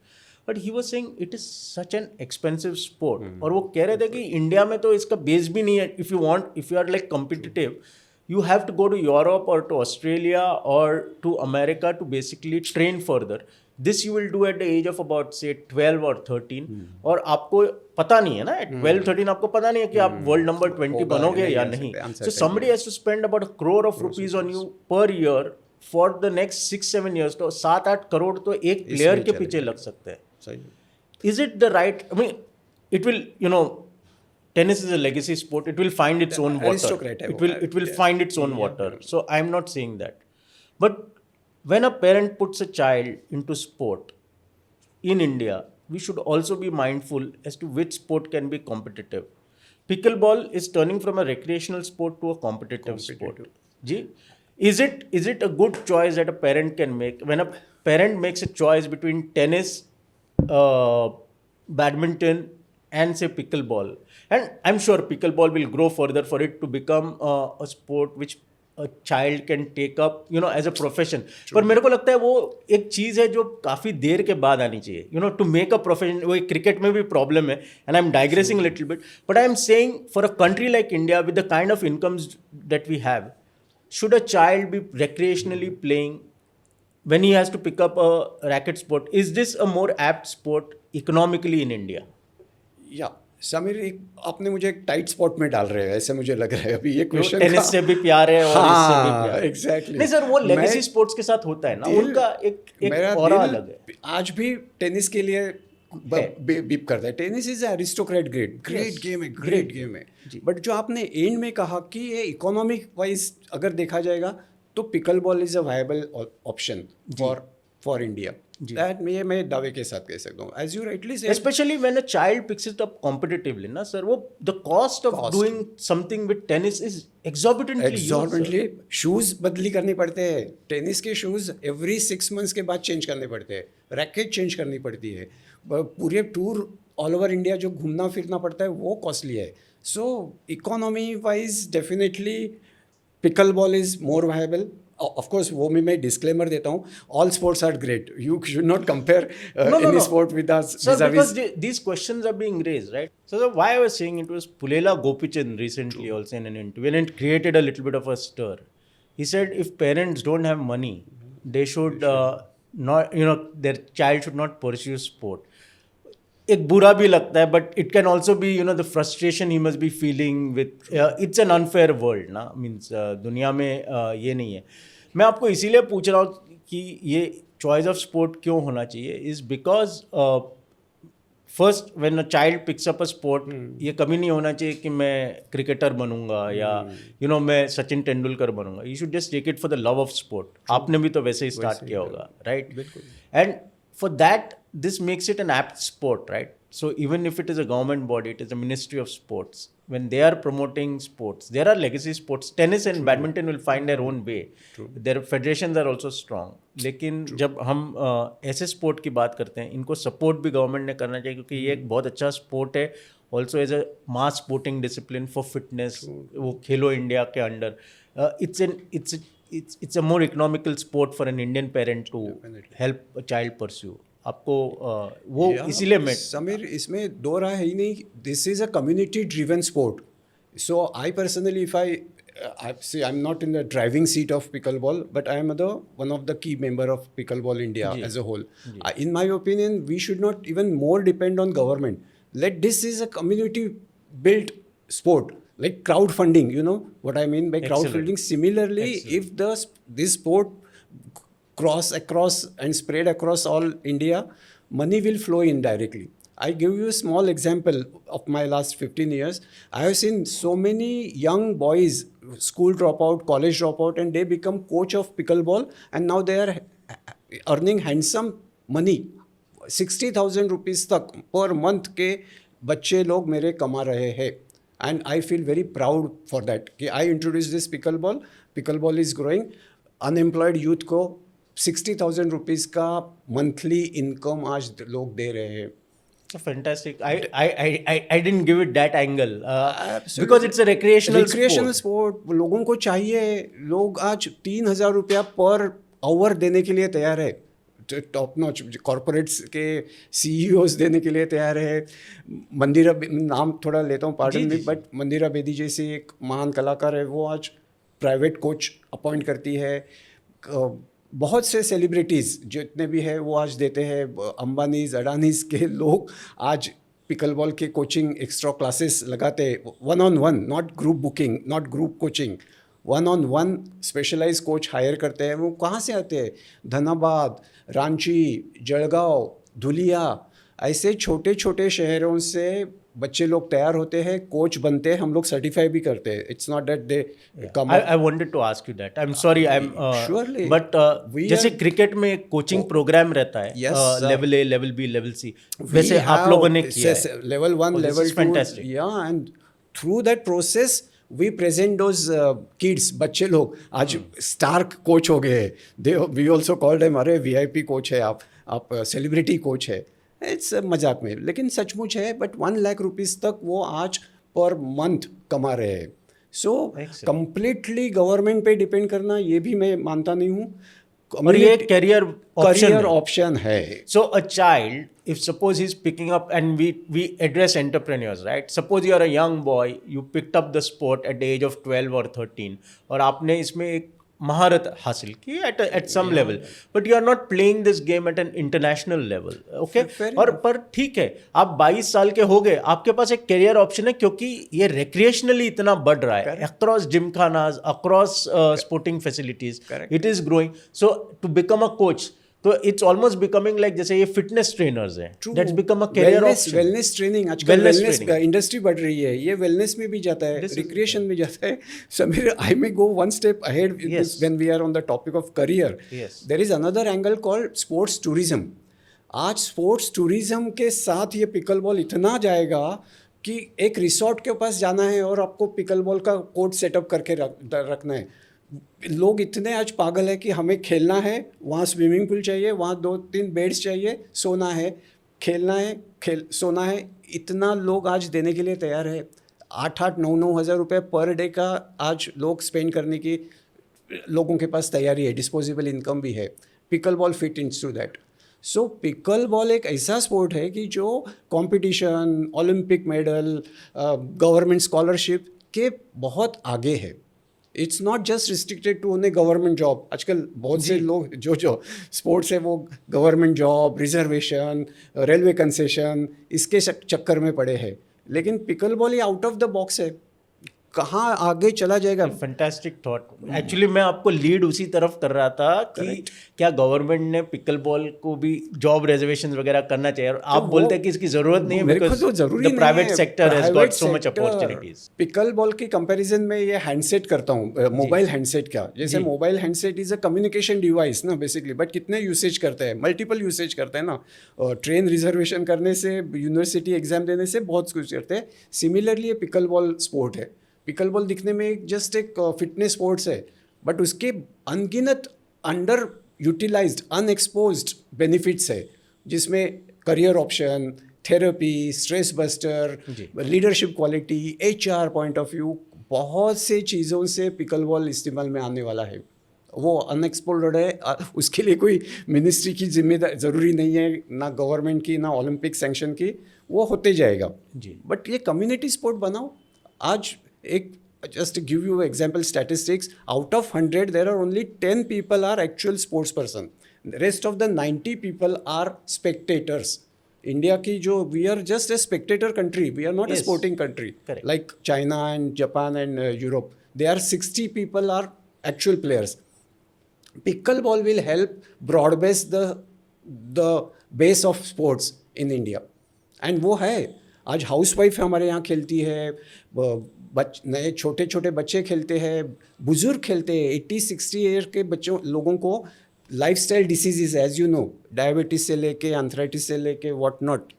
But he was saying it is such an expensive sport. और वो कह रहे थे कि इंडिया में तो इसका बेस भी नहीं है. If you are like competitive, you have to go to Europe or to Australia or to America to basically train further. This you will do at the age of about से 12 और 13, और आपको पता नहीं है ना, एट 12-13 आपको पता नहीं है कि आप वर्ल्ड नंबर 20 बनोगे या नहीं. So somebody has to spend about $1 crore rupees on you per year for the next 6-7 years. तो 7-8 करोड़ तो एक प्लेयर के पीछे लग सकते हैं. सही. Is it the right? I mean, it will, tennis is a legacy sport. It will find its own water. It will find its own water. So I'm not saying that. But when a parent puts a child into sport in India, we should also be mindful as to which sport can be competitive. Pickleball is turning from a recreational sport to a competitive sport. Ji, is it a good choice that a parent can make? When a parent makes a choice between tennis, badminton, and say pickleball, and I'm sure pickleball will grow further for it to become a sport which a child can take up, as a profession. पर मेरे को लगता है वो एक चीज़ है जो काफ़ी देर के बाद आनी चाहिए, to make a profession. वो क्रिकेट में भी प्रॉब्लम है, and I'm digressing a little bit, but I'm saying for a country like India with the kind of incomes that we have, should a child be recreationally playing when he has to pick up a racket sport? Is this a more apt sport economically in India? या समीर, आपने मुझे एक tight spot में डाल रहे हैं, ऐसे मुझे लग रहा है अभी ये क्वेश्चन. टेनिस से भी प्यार है और इससे भी प्यार है. एग्जैक्टली. नहीं सर, वो लेगेसी स्पोर्ट्स के साथ होता है ना, उनका एक ऑरा अलग है. आज भी टेनिस के लिए बीप करता है. Tennis is aristocrat great game है, ग्रेट गेम है. बट जो आपने एंड में कहा कि ये इकोनॉमिक वाइज अगर देखा जाएगा तो pickle ball is a viable option for India. That मैं दावे के साथ कह सकता हूँ. As you rightly said, especially when a child picks it up competitively, ना sir, वो the cost of doing something with tennis is exorbitantly. Shoes बदली करनी पड़ते हैं. टेनिस के शूज every 6 months के बाद चेंज करने पड़ते हैं. रैकेट चेंज करनी पड़ती है. पूरे टूर ऑल ओवर इंडिया जो घूमना फिरना पड़ता है वो कॉस्टली है. So economy wise definitely pickle ball is more viable. Of course, वो मैं disclaimer देता हूँ. All sports are great. You should not compare any sport with us. Sir, because these questions are being raised, right? So why I was saying it was Pulela Gopichand recently also in an interview, and it created a little bit of a stir. He said if parents don't have money, they should not, their child should not pursue sport. एक बुरा भी लगता है, but it can also be the frustration he must be feeling with it's an unfair world ना. Means दुनिया में ये नहीं है. मैं आपको इसीलिए पूछ रहा हूँ कि ये चॉइस ऑफ स्पोर्ट क्यों होना चाहिए. Is because first when a child picks up a sport, ये कभी नहीं होना चाहिए कि मैं क्रिकेटर बनूंगा या मैं सचिन तेंदुलकर बनूंगा. You should just take it for the love of sport. आपने भी तो वैसे ही स्टार्ट किया होगा, right? And for that, this makes it an apt sport, right? So even if it is a government body, it is a ministry of sports. When they are promoting sports, there are legacy sports. Tennis and badminton will find their own way. Their federations are also strong. लेकिन जब हम ऐसे sport की बात करते हैं, इनको support भी गवर्नमेंट ने करना चाहिए, क्योंकि ये एक बहुत अच्छा स्पोर्ट है. Also as a mass sporting discipline for fitness. वो खेलो इंडिया के under. It's a more economical sport for an Indian parent to help a child pursue. आपको वो इसीलिए मैं समीर, इसमें दो राय है ही नहीं. This is a community driven sport. So I personally if I am not in the driving seat of pickleball, but I am one of the key member of Pickleball India as a whole. In my opinion, we should not even more depend on government. This is a community built sport. Like crowdfunding, you know what I mean by crowdfunding. Similarly, if this sport cross across and spread across all India, money will flow in directly. I give you a small example of my last 15 years. I have seen so many young boys, school dropout, college dropout, and they become coach of pickleball, and now they are earning handsome money. 60,000 rupees तक per month के बच्चे लोग मेरे कमा रहे हैं. And I feel very proud for that. कि I introduced this pickleball. Pickleball is growing. Unemployed youth को 60,000 rupees का monthly income आज लोग दे रहे हैं. Fantastic. I didn't give it that angle. Because it's a recreational sport. लोगों को चाहिए. लोग आज 3,000 रुपया पर आवर देने के लिए तैयार है. टॉप नॉच कॉर्पोरेट्स के CEOs देने के लिए तैयार है. मंदिरा, नाम थोड़ा लेता हूँ पार्डन में, बट मंदिरा बेदी जैसी एक महान कलाकार है, वो आज प्राइवेट कोच अपॉइंट करती है. बहुत से सेलिब्रिटीज़ जितने भी है वो आज देते हैं, अंबानीज अडानीज के लोग आज पिकल बॉल के कोचिंग एक्स्ट्रा क्लासेस लगाते हैं, 1-on-1, not group booking, not group coaching, 1-on-1 specialize coach hire करते हैं। वो कहाँ से आते हैं? धनबाद, रांची, जलगांव, धुलिया, ऐसे छोटे छोटे शहरों से बच्चे लोग तैयार होते हैं, कोच बनते हैं, हम लोग सर्टिफाई भी करते हैं। It's not that they come. I wanted to ask you that. I'm sorry, Surely. but We जैसे are- क्रिकेट में कोचिंग प्रोग्राम रहता है, Yes, sir. Level A, level B, level C, वैसे आप लोगों ने किया है। Level 1, Oh, this level is 2, fantastic. yeah, and through that process we present those kids, बच्चे लोग आज स्टार कोच हो गए। दे वी ऑल्सो कॉल्ड हिम, अरे VIP कोच है आप सेलिब्रिटी कोच है। इट्स मजाक में, लेकिन सचमुच है। बट 1 लाख रुपीस तक वो आज पर मंथ कमा रहे हैं। सो Excellent. कंप्लीटली गवर्नमेंट पे डिपेंड करना ये भी मैं मानता नहीं हूँ। और ये करियर करियर ऑप्शन है। So a child, if suppose he's picking up, and we address entrepreneurs, right? Suppose you are a young boy, you picked up the sport at the age of 12 or 13, और आपने इसमें एक महारत हासिल की at some level, but you are not playing this game at an international level, okay? Fair और पर ठीक है, आप 22 साल के हो गए, आपके पास एक करियर ऑप्शन है, क्योंकि ये recreationally इतना बढ़ रहा है, across gymkhanas, across sporting facilities, it is growing. So to become a coach, तो इट्स ऑलमोस्ट बिकमिंग लाइक जैसे ये फिटनेस ट्रेनर्स हैं, that's become a career option. Wellness training, आजकल वेलनेस इंडस्ट्री बढ़ रही है, ये वेलनेस में भी जाता है, रिक्रिएशन में जाता है। Sameer, I may go one step ahead when we are on the topic of career. There is another angle called sports tourism. आज स्पोर्ट्स टूरिज्म के साथ ये पिकल बॉल इतना जाएगा कि एक रिसोर्ट के पास जाना है और आपको पिकल बॉल का कोर्ट सेटअप करके रखना है। लोग इतने आज पागल है कि हमें खेलना है, वहाँ स्विमिंग पूल चाहिए, वहाँ 2-3 बेड्स चाहिए, सोना है, खेलना है, सोना है। इतना लोग आज देने के लिए तैयार है। 8-8, 9-9 हज़ार रुपये पर डे का आज लोग स्पेंड करने की लोगों के पास तैयारी है, डिस्पोजेबल इनकम भी है। Pickle ball fit into that. So pickle ball एक ऐसा स्पोर्ट है कि जो competition, Olympic medal, government scholarship के बहुत आगे है। It's not just restricted to only government job. आजकल बहुत से लोग जो स्पोर्ट्स है वो government job, reservation, railway concession, इसके चक्कर में पड़े हैं। लेकिन पिकल बॉल ये आउट ऑफ द बॉक्स है, कहाँ आगे चला जाएगा। Fantastic thought. एक्चुअली मैं आपको लीड उसी तरफ कर रहा था कि क्या गवर्नमेंट ने पिकल बॉल को भी जॉब रिजर्वेशन वगैरह करना चाहिए, और आप बोलते हैं कि इसकी जरूरत नहीं है, मेरे को तो जरूरी नहीं है। Private sector has got so much opportunities. Pickle ball की कंपैरिजन में ये हैंडसेट करता हूँ, मोबाइल हैंडसेट का। जैसे mobile handset is a communication device ना बेसिकली, बट कितने यूसेज करते हैं, मल्टीपल यूसेज करते हैं ना। ट्रेन रिजर्वेशन करने से, यूनिवर्सिटी एग्जाम देने से बहुत कुछ करते हैं। सिमिलरली ये पिकल बॉल स्पोर्ट है। पिकल बॉल दिखने में जस्ट एक फिटनेस स्पोर्ट्स है, बट उसके अनगिनत अंडर यूटिलाइज्ड, अनएक्सपोज्ड बेनिफिट्स है, जिसमें career option, therapy, stress buster, leadership quality, HR point of view, बहुत से चीज़ों से पिकल बॉल इस्तेमाल में आने वाला है। वो अनएक्सप्लोर्ड है, उसके लिए कोई मिनिस्ट्री की जिम्मेदारी ज़रूरी नहीं है, ना गवर्नमेंट की, ना ओलंपिक सैंक्शन की, वो होते जाएगा जी। बट ये कम्युनिटी स्पोर्ट बनाओ। आज एक just to give you example statistics, out of 100 there are only 10 people are actual sports person, the rest of the 90 people are spectators. India की जो we are just a spectator country, we are not a sporting country. Correct. Like China and Japan and Europe, they are 60 people are actual players. Pickleball will help broad-base the base of sports in India, and वो है। आज housewife हमारे यहाँ खेलती है, नए छोटे छोटे बच्चे खेलते हैं, बुजुर्ग खेलते हैं। 80-60 ईयर के बच्चों लोगों को lifestyle diseases, as you know, diabetes से लेके आर्थराइटिस से लेके व्हाट नॉट,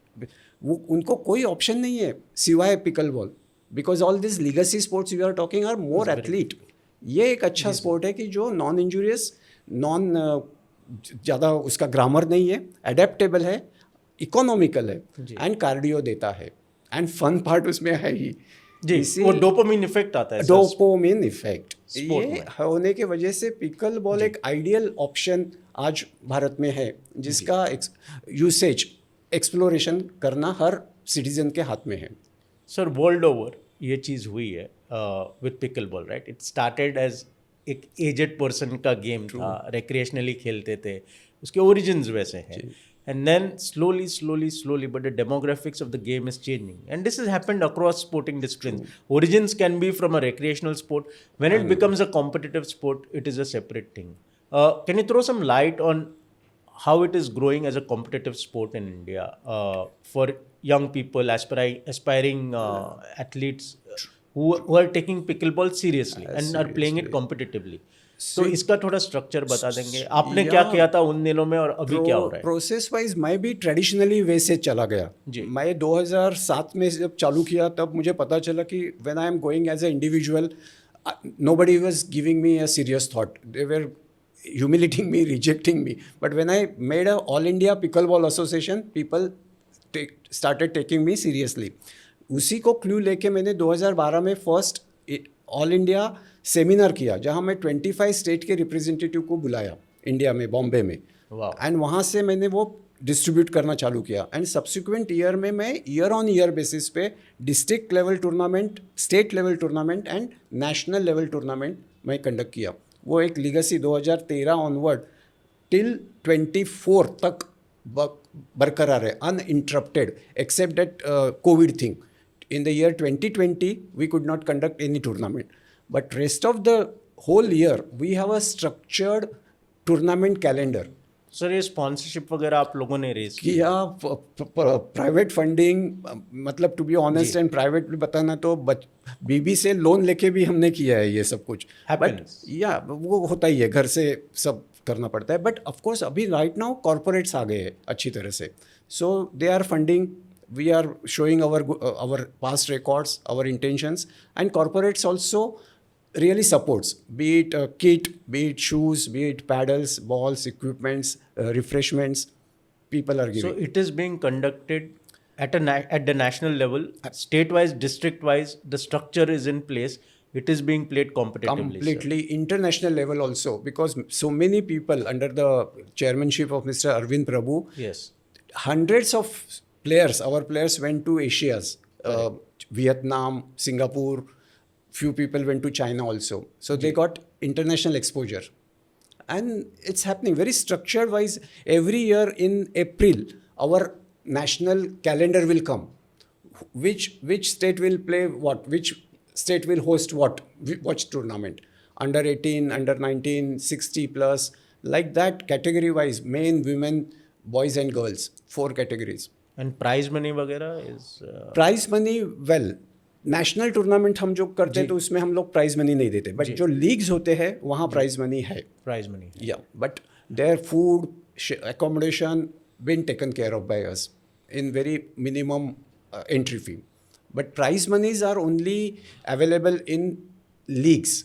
वो उनको कोई ऑप्शन नहीं है सिवाय pickle ball. Because all this legacy sports you are talking are more athlete. ये एक अच्छा स्पोर्ट है कि जो नॉन इंजूरियस, नॉन ज़्यादा उसका ग्रामर नहीं है, अडेप्टेबल है, इकोनॉमिकल है, एंड कार्डियो देता है, एंड फन पार्ट उसमें है ही जी। वो डोपामिन इफेक्ट आता है, डोपामिन इफेक्ट। ये होने के वजह से पिकल बॉल एक आइडियल ऑप्शन आज भारत में है, जिसका यूसेज, एक्सप्लोरेशन करना हर सिटीजन के हाथ में है। सर, वर्ल्ड ओवर ये चीज़ हुई है with pickle ball, right? It started as एक एजेड पर्सन का गेम था, रिक्रिएशनली खेलते थे, उसके ओरिजिन्स वैसे हैं. And then slowly, but the demographics of the game is changing. And this has happened across sporting disciplines. Origins can be from a recreational sport. When it becomes a competitive sport, it is a separate thing. Can you throw some light on how it is growing as a competitive sport in India for young people, aspiring athletes who are taking pickleball seriously and are playing it competitively? तो इसका थोड़ा structure बता देंगे, आपने क्या किया था उन दिनों में और अभी क्या हो रहा है? प्रोसेस वाइज मैं भी ट्रेडिशनली वे से चला गया. मैं 2007 में जब चालू किया तब मुझे पता चला कि when I am going as a individual, nobody was giving me a serious thought. They were humiliating me, rejecting me. But when I made a All India Pickleball Association, people started taking me seriously. उसी को clue लेके मैंने 2012 में first all India seminar किया, जहाँ मैं 25 state के representative को बुलाया इंडिया में, बॉम्बे में. एंड वहाँ से मैंने वो डिस्ट्रीब्यूट करना चालू किया. एंड सब्सिक्वेंट ईयर में मैं ईयर ऑन ईयर बेसिस पे district level tournament, state level tournament and national level tournament मैं कंडक्ट किया. वो एक लीगेसी 2013 ऑनवर्ड टिल 24 तक बरकरार है, uninterrupted, except that COVID thing. In the year 2020, we could not conduct any tournament. But rest of the whole year, we have a structured tournament calendar. Sir ये sponsorship वगैरह आप लोगों ने raise किया, private funding, मतलब to be honest and private भी बताना तो बीबी से लोन लेके भी हमने किया है ये सब कुछ. बट या वो होता ही है, घर से सब करना पड़ता है. बट ऑफकोर्स अभी राइट नाउ कॉर्पोरेट्स आ गए हैं अच्छी तरह से, so they are funding. We are showing our past records, our intentions, and corporates also really supports, be it kit, be it shoes, be it paddles, balls, equipments, refreshments, people are giving. So it is being conducted at the national level, state-wise, district-wise, the structure is in place. It is being played competitively. Completely. Sir. International level also, because so many people under the chairmanship of Mr. Arvind Prabhu, yes, hundreds of players, our players went to Asias, Vietnam, Singapore, few people went to China also. So they got international exposure. And it's happening very structured wise. Every year in April, our national calendar will come. Which state will play what? Which state will host what tournament? Under 18, under 19, 60 plus. Like that, category wise, men, women, boys and girls, 4 categories. And prize money वगैरह is prize money, well national tournament हम जो करते हैं तो उसमें हम लोग prize money नहीं देते, बट जो लीग्स होते हैं वहाँ प्राइज मनी है. प्राइज मनी या, but their food accommodation been taken care of by us in very minimum entry fee. But prize monies are only available in leagues.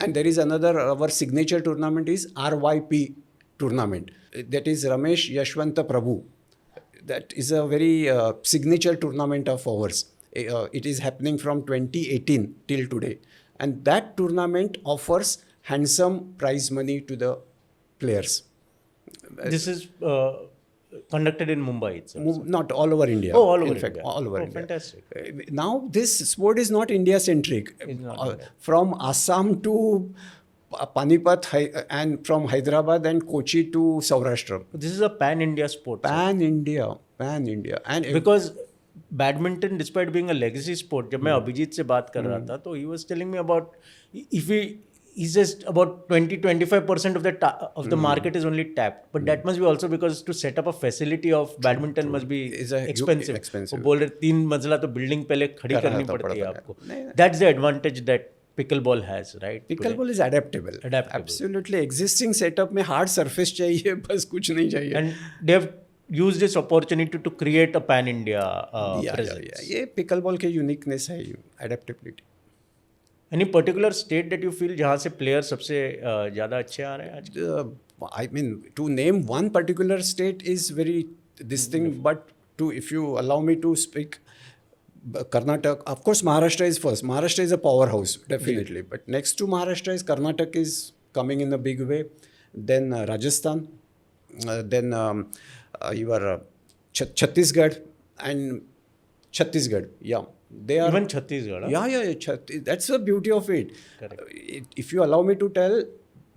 And there is another, our signature tournament is RYP tournament. That is Ramesh Yashwanta Prabhu. That is a very signature tournament of ours. It is happening from 2018 till today. And that tournament offers handsome prize money to the players. This is conducted in Mumbai itself. Not all over India. Oh, all over in fact, India. all over India. Fantastic. Now this sport is not India-centric. From Assam to Panipat and from Hyderabad and Kochi to Saurashtra. This is a pan-India sport. Pan-India. And because badminton despite being a legacy sport, जब मैं अभिजीत से बात कर रहा था तो he was telling me about if he says about 20-25% of the market is only tapped, but that must be also because to set up a facility of badminton must be expensive. वो बोल रहे 3 मंजिला तो building पहले खड़ी करनी पड़ती है आपको. That's the advantage that pickleball has, right? Pickleball is adaptable. Absolutely. Existing setup में hard surface चाहिए, बस कुछ नहीं चाहिए. And they have used this opportunity to create a pan-India presence. ये pickleball के uniqueness है, adaptability. Any particular state that you feel जहाँ से players सबसे ज़्यादा अच्छे आ रहे हैं आज? I mean, to name one particular state is very this thing, but if you allow me to speak, Karnataka, of course, Maharashtra is first. Maharashtra is a powerhouse, definitely. Yeah. But next to Maharashtra is Karnataka is coming in a big way. Then Rajasthan, then your Chhattisgarh and Chhattisgarh, yeah. They are Even Chhattisgarh. Huh? yeah. That's the beauty of it. Correct. If you allow me to tell,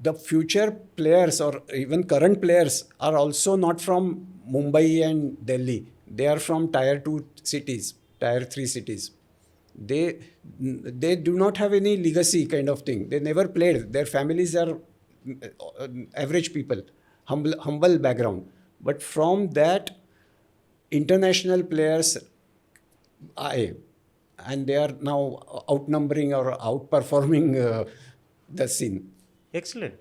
the future players or even current players are also not from Mumbai and Delhi. They are from tier 2 cities, tier 3 cities. They do not have any legacy kind of thing. They never played. Their families are average people, humble background. But from that, international players I and they are now outnumbering or outperforming the scene. Excellent.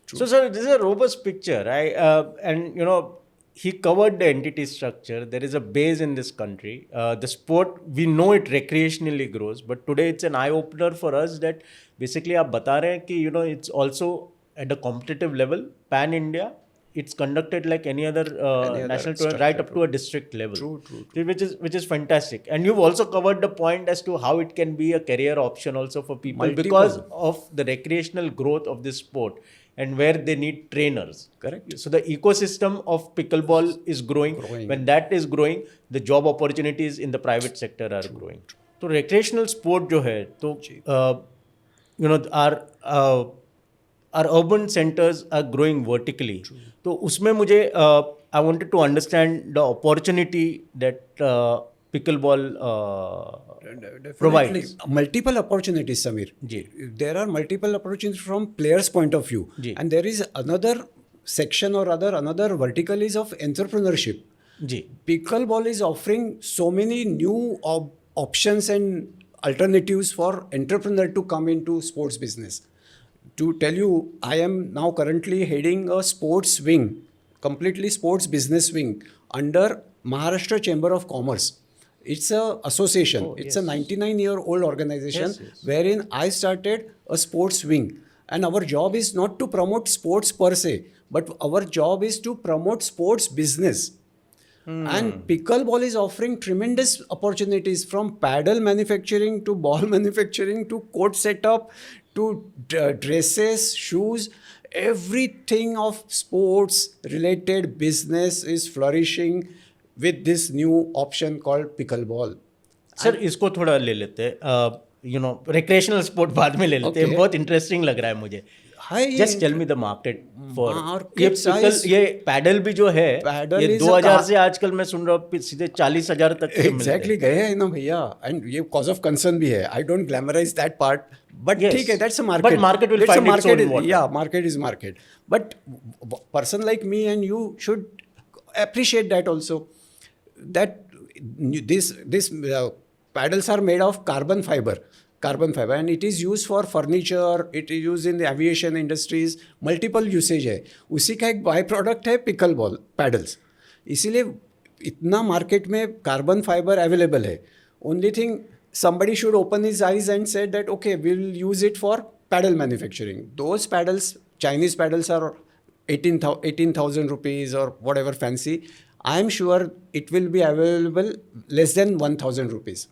So, sir, this is a robust picture. And you know, he covered the entity structure. There is a base in this country. The sport, we know it recreationally grows, but today it's an eye opener for us that basically आप बता रहे हैं कि you know it's also at a competitive level, pan India. It's conducted like any other national tournament, right up to a district level. True. Which is fantastic. And you've also covered the point as to how it can be a career option also for people because of the recreational growth of this sport and where they need trainers. Correct. So the ecosystem of pickleball is growing. When that is growing, the job opportunities in the private sector are growing. So recreational sport जो है तो you know our urban centers are growing vertically. तो उसमें मुझे I wanted to understand the opportunity that pickleball provides. Multiple opportunities, Samir. There are multiple opportunities from players' point of view. And there is another section or another vertical is of entrepreneurship. Pickleball is offering so many new options and alternatives for entrepreneur to come into sports business. To tell you, I am now currently heading a sports wing, completely sports business wing under Maharashtra Chamber of Commerce. It's a association. It's a 99-year-old organization wherein I started a sports wing. And our job is not to promote sports per se, but our job is to promote sports business. And pickleball is offering tremendous opportunities from paddle manufacturing to ball manufacturing to court setup to dresses, shoes. Everything of sports related business is flourishing with this new option called pickleball. Sir इसको थोड़ा ले लेते हैं you know recreational sport बाद में ले लेते हैं बहुत interesting लग रहा है मुझे. Just tell me the market for ये पैडल भी जो है ये 2000 से आजकल मैं सुन रहा हूँ सीधे 40,000 तक के एग्जैक्टली गए हैं ना भैया एंड ये कॉज ऑफ कंसर्न भी है I don't glamorise that part but ठीक है that's a market but market will find its own what या market is market but person like me and you should appreciate that also that this paddles are made of carbon fiber and it is used for furniture, it is used in the aviation industries, multiple usage है उसी का एक by product है pickle ball paddles इसीलिए इतना market में carbon fibre available है only thing somebody should open his eyes and said that okay we'll use it for paddle manufacturing. Those paddles, Chinese paddles are 18,000 rupees or whatever fancy. I'm sure it will be available less than 1,000 rupees.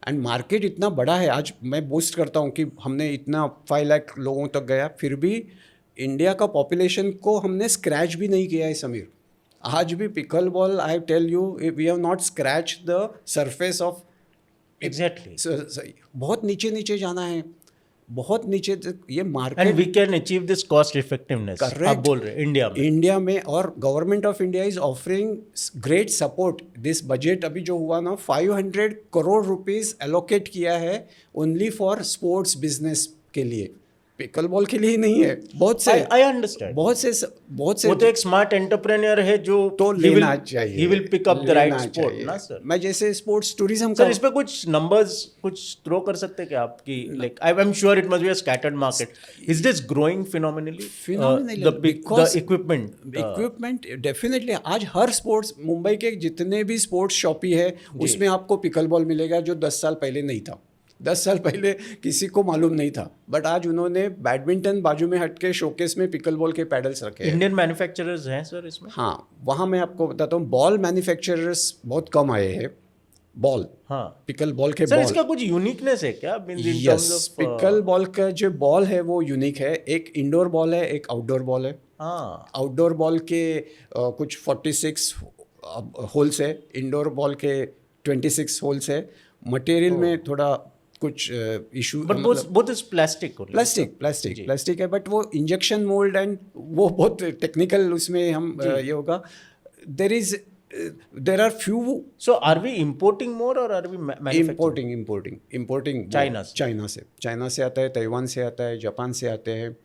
And market इतना बड़ा है आज मैं boast करता हूँ कि हमने इतना 5 लाख लोगों तक गया फिर भी इंडिया का पॉपुलेशन को हमने स्क्रैच भी नहीं किया है समीर आज भी pickle ball I tell you we have not scratch the surface of exactly बहुत नीचे नीचे जाना है बहुत नीचे ये market and we can achieve this cost effectiveness आप बोल रहे हैं इंडिया में और government of India is offering great support this budget अभी जो हुआ ना 500 करोड़ रुपीस एलोकेट किया है ओनली फॉर स्पोर्ट्स बिजनेस के लिए पिकल बॉल के लिए नहीं है बहुत से आई अंडरस्टैंड बहुत से वो तो एक स्मार्ट एंटरप्रेन्योर है जो तो लेना चाहिए he will pick up the right sport ना सर मैं जैसे स्पोर्ट्स टूरिज्म सर इस पे कुछ नंबर्स कुछ थ्रो कर सकते हैं क्या आपकी like I am sure it must be a scattered market is this growing phenomenally the equipment definitely आज हर स्पोर्ट्स मुंबई के जितने भी स्पोर्ट्स शॉपी है उसमें आपको पिकल बॉल मिलेगा जो 10 साल पहले नहीं था 10 साल पहले किसी को मालूम नहीं था बट आज उन्होंने बैडमिंटन बाजू में हटके शोकेस में पिकल बॉल के पैडल्स रखे इंडियन मैन्युफैक्चरर्स हैं सर इसमें हाँ वहाँ मैं आपको बताता हूँ बॉल मैन्युफैक्चरर्स बहुत कम आए हैं बॉल हाँ पिकल बॉल के सर बॉल इसका कुछ यूनिकनेस है क्या यस पिकल बॉल का जो बॉल है वो यूनिक है एक इंडोर बॉल है एक आउटडोर बॉल है आउटडोर बॉल के कुछ 46 होल्स है इंडोर बॉल के 26 होल्स है मटेरियल में थोड़ा कुछ issue, but both is plastic only. Plastic है, बट वो इंजेक्शन मोल्ड एंड वो बहुत टेक्निकल, उसमें हम ये होगा. There are few. So are we importing more or are we manufacturing? Importing China से आता है, ताइवान से आता है, जापान से आते हैं.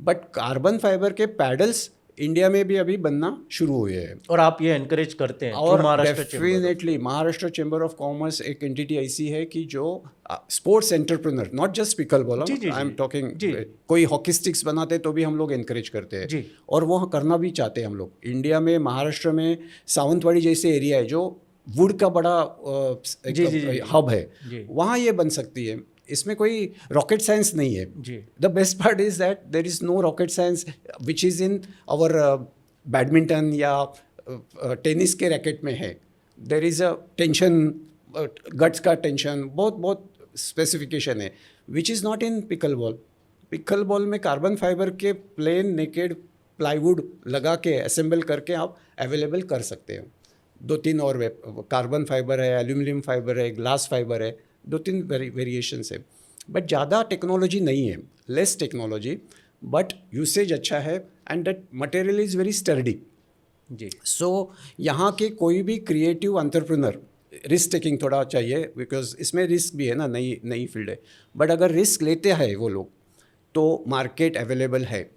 बट कार्बन फाइबर के पैडल्स इंडिया में भी अभी बनना शुरू हुए हैं. और आप ये एनकरेज करते हैं? और Maharashtra chamber definitely Maharashtra chamber of commerce एक एंटिटी ऐसी है कि जो sports entrepreneur, not just pickle ball, I am talking, कोई हॉकी स्टिक्स बनाते तो भी हम लोग एनकरेज करते हैं, और वो करना भी चाहते हैं हम लोग. इंडिया में महाराष्ट्र में सावंतवाड़ी जैसे एरिया है जो वुड का बड़ा हब है, वहाँ ये बन सकती है. इसमें कोई रॉकेट साइंस नहीं है. The best part is that there is no rocket science which is in our badminton या टेनिस के रैकेट में है. There is a tension, guts का टेंशन, बहुत स्पेसिफिकेशन है, which is not in pickleball. Pickleball में carbon fibre के plain naked plywood लगा के असेंबल करके आप अवेलेबल कर सकते हो. 2-3 और कार्बन फाइबर है, एल्यूमिनियम फाइबर है, ग्लास फाइबर है, 2-3 वेरिएशंस है. बट ज़्यादा टेक्नोलॉजी नहीं है, लेस टेक्नोलॉजी, बट यूसेज अच्छा है and that material is very sturdy. So यहाँ के कोई भी क्रिएटिव एंटरप्रेन्योर, रिस्क टेकिंग थोड़ा चाहिए, बिकॉज इसमें रिस्क भी है ना, नई फील्ड है. बट अगर रिस्क लेते हैं वो लोग तो मार्केट अवेलेबल है,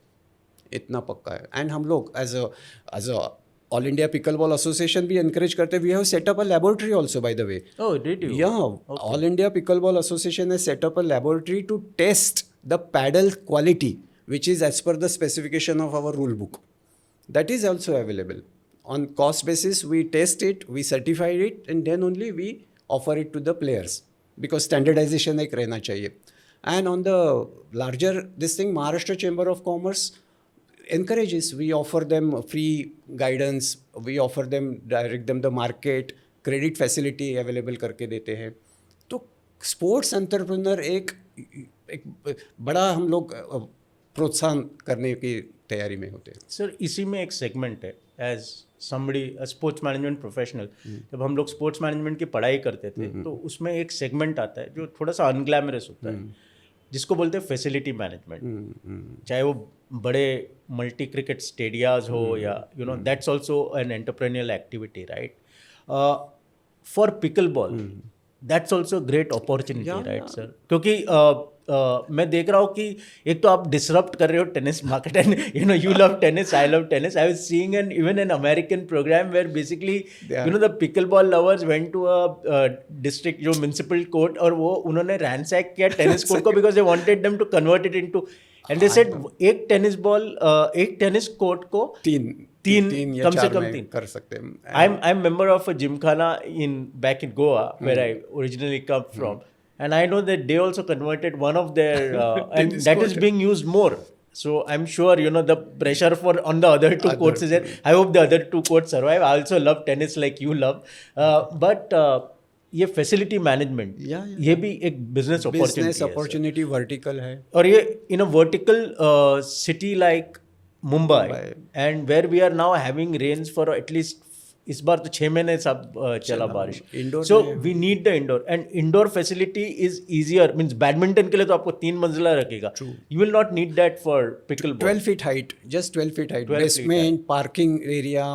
इतना पक्का है. एंड हम लोग as a all India pickleball association भी एनकरेज करते हैं. We have set up a laboratory also, by the way. Oh, did you? Yeah, All India Pickleball Association has set up a laboratory to test the paddle quality, which is as per the specification of our rule book. That is also available. On cost basis, we test it, we certify it, and then only we offer it to the players, because standardization एक रहना चाहिए. And on the larger this thing, Maharashtra Chamber of Commerce encourages, we offer them free guidance, we offer them, direct them the market, credit facility available करके देते हैं. तो sports entrepreneur एक बड़ा हम लोग प्रोत्साहन करने की तैयारी में होते हैं. सर इसी में एक सेगमेंट है, as somebody sports management professional, जब हम लोग स्पोर्ट्स मैनेजमेंट की पढ़ाई करते थे तो उसमें एक सेगमेंट आता है जो थोड़ा सा अनग्लैमरस होता है, जिसको बोलते हैं फैसिलिटी मैनेजमेंट. चाहे वो बड़े मल्टी क्रिकेट स्टेडियाज हो या you know, that's also an entrepreneurial activity, right? For pickle ball that's also great opportunity, right sir? क्योंकि मैं देख रहा हूँ कि एक तो आप डिसरप्ट कर रहे हो tennis market, and you know you love tennis, I love tennis. I was seeing an even an American programme where basically you know the pickleball lovers went to a district जो municipal court, और वो उन्होंने ransack किया tennis court को, because they wanted them to convert it into, and they said एक tennis ball, एक tennis court को तीन कम से कम तीन कर सकते हैं. I am member of a gymkhana in back in Goa where I originally come from, and I know that they also converted one of their and that is being used more. So I'm sure you know the pressure for on the other two courts is there. I hope the other two courts survive. I also love tennis like you love, but ये facility management ये भी एक business opportunity vertical है. और ये in a vertical city like Mumbai, and where we are now having rains for at least, इस बार तो 6 महीने सब चला बारिश. So we need the indoor, and indoor facility is easier. Means badminton के लिए तो आपको 3 मंजिला रखेगा, you will not need that for pickle ball. 12 feet height, just 12 feet height, basement, parking area,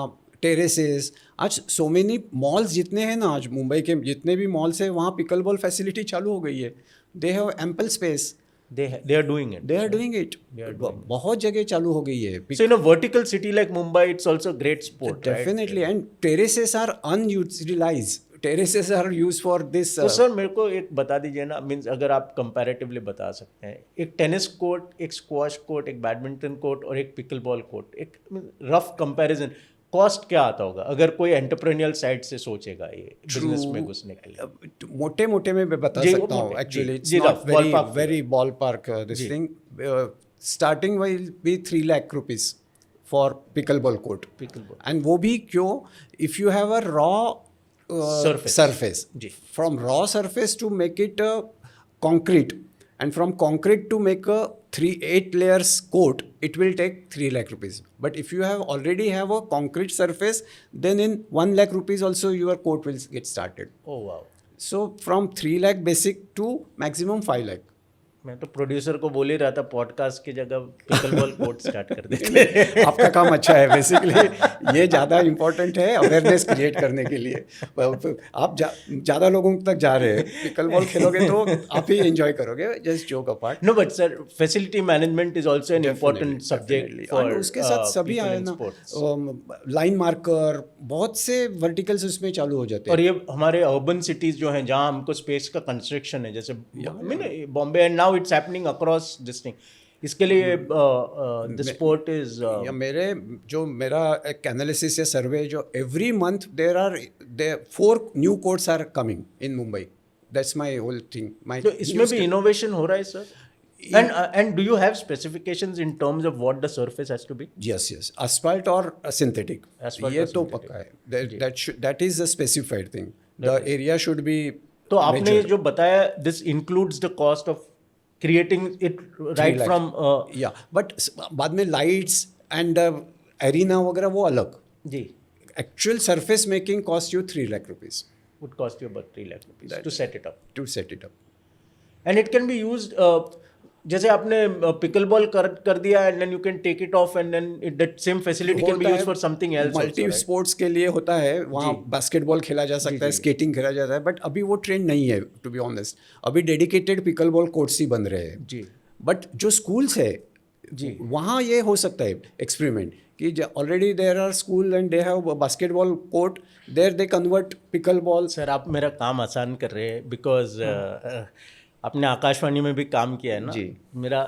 terraces. आज सो मेनी मॉल्स जितने हैं ना, आज मुंबई के जितने भी मॉल्स हैं वहाँ पिकल बॉल फैसिलिटी चालू हो गई है. They have ample space. They are doing it. बहुत जगह चालू हो गई है. So in a vertical city like Mumbai, it's also great sport. Definitely, right? And terraces are unutilized. Terraces are used for this. तो सर मेरे को एक बता दीजिए ना, मीन्स अगर आप कंपैरेटिवली बता सकते हैं, एक टेनिस कोर्ट, एक स्क्वाश कोर्ट, एक बैडमिंटन कोर्ट और एक पिकल बॉल कोर्ट, एक रफ कंपैरिजन कॉस्ट क्या आता होगा अगर कोई एंटरप्रेन्योरल साइड से सोचेगा ये बिजनेस में घुसने के लिए? मोटे मोटे में मैं बता सकता हूँ. Actually it's not very ball park this thing. Starting will be 3 lakh rupees for pickle ball court. And वो भी क्यों? If you have a raw surface. From raw surface to make it concrete, and from concrete to make a 8 layers coat, it will take 3 lakh rupees. But if you already have a concrete surface, then in 1 lakh rupees also your coat will get started. Oh wow. So from 3 lakh basic to maximum 5 lakh. मैं तो producer को बोल ही रहा था podcast की जगह pickle ball court start कर देते आपका काम अच्छा है बेसिकली, ये ज़्यादा इम्पोर्टेंट है अवेयरनेस क्रिएट करने के लिए। आप ज़्यादा लोगों तक जा रहे हैं, पिकल बॉल खेलोगे तो आप ही एंजॉय करोगे, just joke apart. No but sir facility management is also an important subject for उसके साथ सभी आए ना, लाइन मार्कर, बहुत से वर्टिकल्स उसमें चालू हो जाते हैं। और ये हमारे अर्बन सिटीज जो हैं जहाँ हमको स्पेस का कंस्ट्रक्शन है, जैसे Bombay and now it's happening across this thing, इसके लिए द स्पोर्ट इज या मेरा एक एनालिसिस या सर्वे जो every month there 4 new courts are coming in Mumbai, that's my whole thing. तो इसमें भी इनोवेशन हो रहा है sir, and do you have specifications in terms of what the surface has to be? Yes, asphalt or synthetic, ये तो पक्का है, that is a specified thing, the area should be। तो आपने जो बताया this includes the cost of creating it right from yeah, but बाद में lights and arena वगैरह वो अलग जी, actual surface making cost you 3 lakh rupees, would cost you about 3 lakh rupees to set it up, and it can be used जैसे आपने pickle ball कर दिया and then you can take it off and then that same facility can be used for something else. Multi sports के लिए होता है, वहाँ basketball खेला जा सकता है, स्केटिंग खेला जाता है, बट अभी वो ट्रेंड नहीं है टू बी ऑनेस्ट। अभी डेडिकेटेड पिकल बॉल कोर्ट्स ही बन रहे हैं जी, बट जो स्कूल्स है जी वहाँ ये हो सकता है एक्सपेरिमेंट कि already there are school and they have basketball court, there they convert pickleball. Sir आप मेरा काम आसान कर रहे हैं बिकॉज आपने आकाशवाणी में भी काम किया है ना जी, मेरा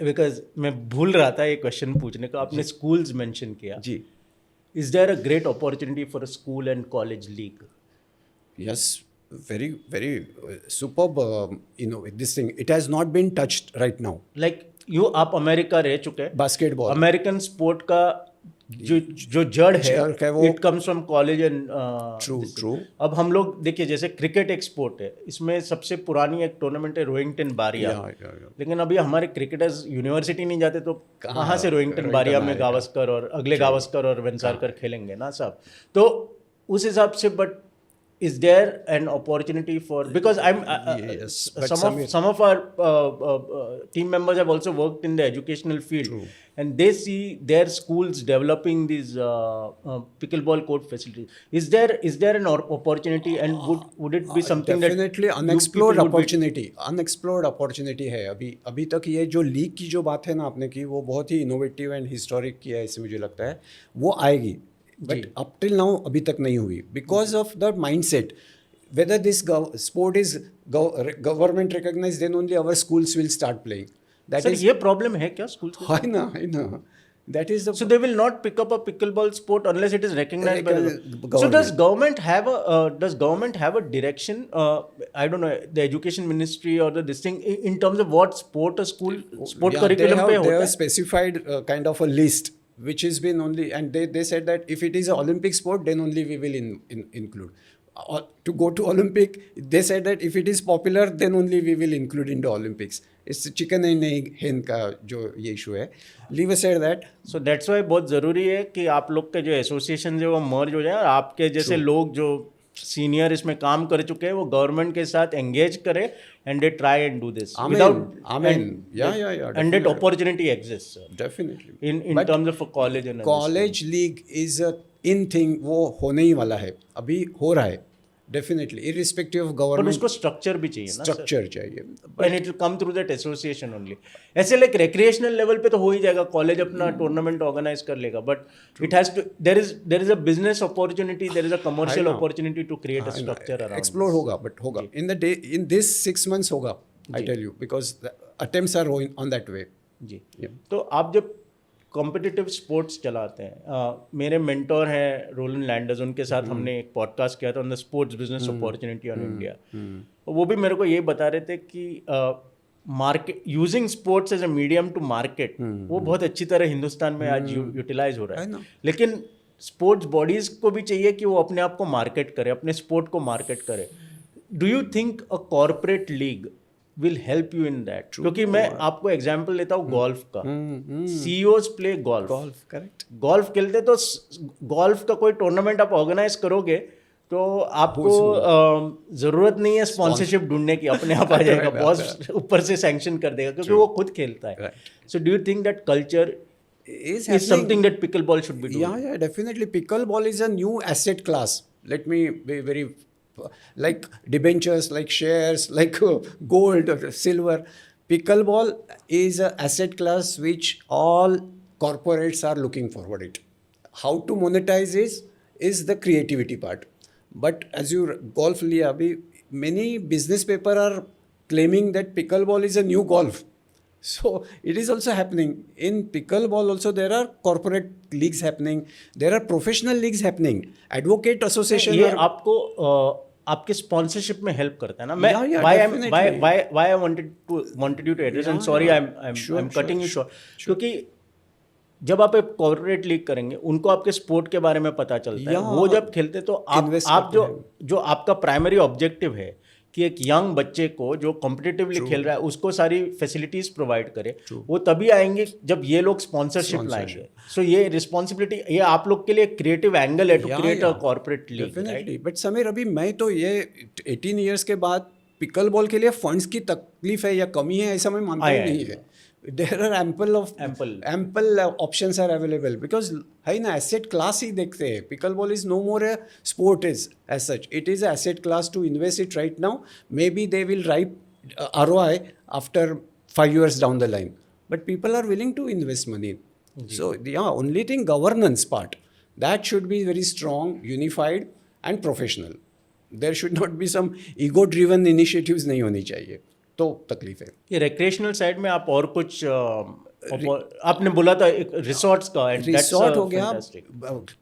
बिकॉज मैं भूल रहा था ये क्वेश्चन पूछने का, आपने स्कूल्स मेंशन किया जी। Is there a great opportunity for a school and college league? Yes, very superb, this thing, it has not been touched right now. Like आप अमेरिका रह चुके हैं, बास्केटबॉल अमेरिकन स्पोर्ट का जो जड़ है वो it comes from college and true. अब हम लोग देखिए जैसे क्रिकेट एक स्पोर्ट है, इसमें सबसे पुरानी एक टूर्नामेंट है रोइंगटन बारिया, लेकिन अभी हमारे क्रिकेटर्स यूनिवर्सिटी नहीं जाते तो कहाँ से रोइंगटन बारिया में गावस्कर और अगले गावस्कर और वेंसारकर खेलेंगे ना साहब। तो उस हिसाब से but is there an opportunity for, because yes, some of our team members have also worked in the educational field. True. And they see their schools developing these pickleball court facilities. Is there an opportunity, and would it be something definitely that unexplored opportunity है अभी तक। ये जो league की जो बात है ना आपने की, वो बहुत ही इनोवेटिव एंड हिस्टोरिक किया है, ऐसे मुझे लगता है वो आएगी, बट अप टिल नाउ अभी तक नहीं हुई because of the mindset. Whether this sport is government recognised, then only our schools will start playing. That is, ये प्रॉब्लम है क्या स्कूल्स के? है ना, that is the, so they will not pick up a pickleball sport unless it is recognized by the government. So does government have a direction, I don't know, the education ministry or this thing, in terms of what sport a school sport curriculum pe hota they have specified kind of a list which has been only, and they said that if it is an Olympic sport then only we will include. To go to Olympic, they said that if it is popular then only we will include in the Olympics. It's chicken and egg hen का जो ये issue है, leave aside that. So that's why बहुत ज़रूरी है कि आप लोग के जो एसोसिएशन है वो मर्ज हो जाए और आपके जैसे लोग जो सीनियर इसमें काम कर चुके हैं वो गवर्नमेंट के साथ एंगेज करें and they try and do this without and that opportunity exists sir. Definitely in terms of a college and college league is a in thing, वो होने ही वाला है, अभी हो रहा है डेफिनेटली, इररिस्पेक्टिव ऑफ गवर्नमेंट। पर उसको स्ट्रक्चर भी चाहिए ना, स्ट्रक्चर चाहिए, and it will come through that association only. ऐसे लाइक रिक्रिएशनल लेवल पे तो हो ही जाएगा, कॉलेज अपना टूर्नामेंट ऑर्गेनाइज कर लेगा, but it has to, there is a business opportunity, there is a commercial opportunity to create a structure around. Explore होगा, but होगा in the day, in this 6 months होगा, I tell you, because attempts are on that way ji. तो आप जब competitive sports चलाते हैं, मेरे mentor हैं रोलन लैंडर्स, उनके साथ हमने एक पॉडकास्ट किया था on the sports business opportunity on India. वो भी मेरे को ये बता रहे थे कि market, using sports as a medium to market, वो बहुत अच्छी तरह हिंदुस्तान में आज यूटिलाइज हो रहा है, लेकिन स्पोर्ट्स बॉडीज को भी चाहिए कि वो अपने आप को मार्केट करे, अपने स्पोर्ट को मार्केट करे। Do you think a corporate league will help you in that? क्योंकि मैं आपको एग्जांपल लेता हूँ गोल्फ का, CEOs play golf, correct, golf खेलते तो गोल्फ का कोई टूर्नामेंट आप ऑर्गेनाइज करोगे तो आपको जरूरत नहीं है स्पॉन्सरशिप ढूंढने की, अपने आप आ जाएगा, बॉस ऊपर से सैंक्शन कर देगा क्योंकि वो खुद खेलता है. So do you think that culture is is something that pickleball should be doing? Yeah, definitely. Pickleball is a new asset class. Let me be very like debentures, like shares, like gold or silver. Pickleball is an asset class which all corporates are looking forward it. How to monetize is the creativity part. But as you golf liya, abhi, many business paper are claiming that pickleball is a new golf. So it is also happening. In pickleball also there are corporate leagues happening. There are professional leagues happening. Advocate association. ये are- आपको आपके sponsorship में help करता है ना. मैं Yeah, why definitely. I wanted you to address, and sorry I'm cutting you short. क्योंकि जब आप एक कॉर्पोरेट लीग करेंगे, उनको आपके स्पोर्ट के बारे में पता चलता है. Yeah. वो जब खेलते तो Invest आप करते जो आपका प्राइमरी ऑब्जेक्टिव है कि एक यंग बच्चे को जो कॉम्पिटिटिवली खेल रहा है उसको सारी फैसिलिटीज प्रोवाइड करे, वो तभी आएंगे जब ये लोग स्पॉन्सरशिप लाएंगे. सो ये रिस्पॉन्सिबिलिटी, ये आप लोग के लिए क्रिएटिव एंगल है to create a corporate league. Definitely. But Sameer, अभी मैं तो ये 18 ईयर्स के बाद पिकल बॉल के लिए फंड्स की तकलीफ है या कमी है ऐसा मैं मानता ही नहीं है. There are ample options are available because है ना, एसेट क्लास ही देखते हैं. Pickle ball is no more a sport is as such. It is asset class to invest it right now. Maybe they will ripe ROI after 5 years down the line. But people are willing to invest money. So yeah, only thing, governance part, that should be very strong, unified and professional. There should not be some ego driven initiatives. नहीं होनी चाहिए, तो तकलीफ है. ये recreational side में आप और कुछ आपने बोला था एक रिसोर्ट्स का, रिसोर्ट हो गया.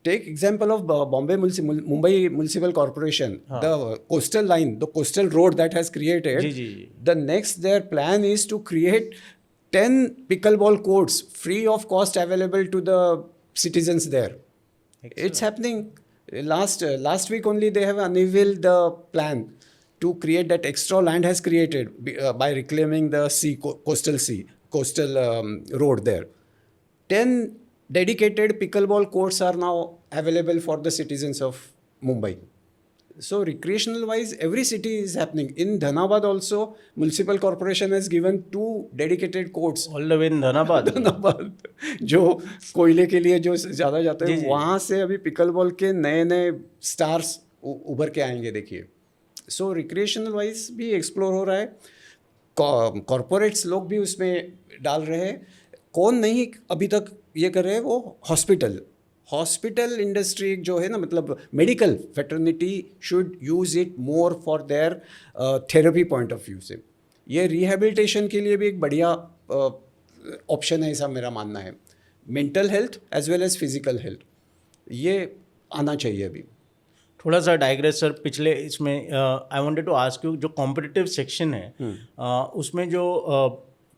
Take example of Bombay Mumbai municipal corporation, the coastal line, the coastal road that has created. The next there plan is to create 10 pickleball courts free of cost available to the citizens there. Excellent. It's happening. Last week only they have unveiled the plan to create that extra land has created by reclaiming the coastal road there. 10 dedicated pickleball courts are now available for the citizens of Mumbai. So recreational wise, every city is happening. In Dhanabad also, municipal corporation has given 2 dedicated courts. All the way in Dhanabad. जो कोयले के लिए जो ज़्यादा जाते हैं, वहाँ से अभी पिकलबॉल के नए नए स्टार्स उभर के आएंगे, देखिए. सो रिक्रिएशनल वाइज भी एक्सप्लोर हो रहा है. कॉरपोरेट्स लोग भी उसमें डाल रहे हैं. कौन नहीं अभी तक ये कर रहे हैं, वो हॉस्पिटल इंडस्ट्री जो है ना, मतलब medical fraternity should use it more for their therapy point of view से. ये रिहेबिलिटेशन के लिए भी एक बढ़िया ऑप्शन है, ऐसा मेरा मानना है. Mental health as well as physical health, ये आना चाहिए अभी. थोड़ा सा डाइग्रेस सर, पिछले इसमें I wanted to ask you, जो कॉम्पिटिटिव सेक्शन है उसमें जो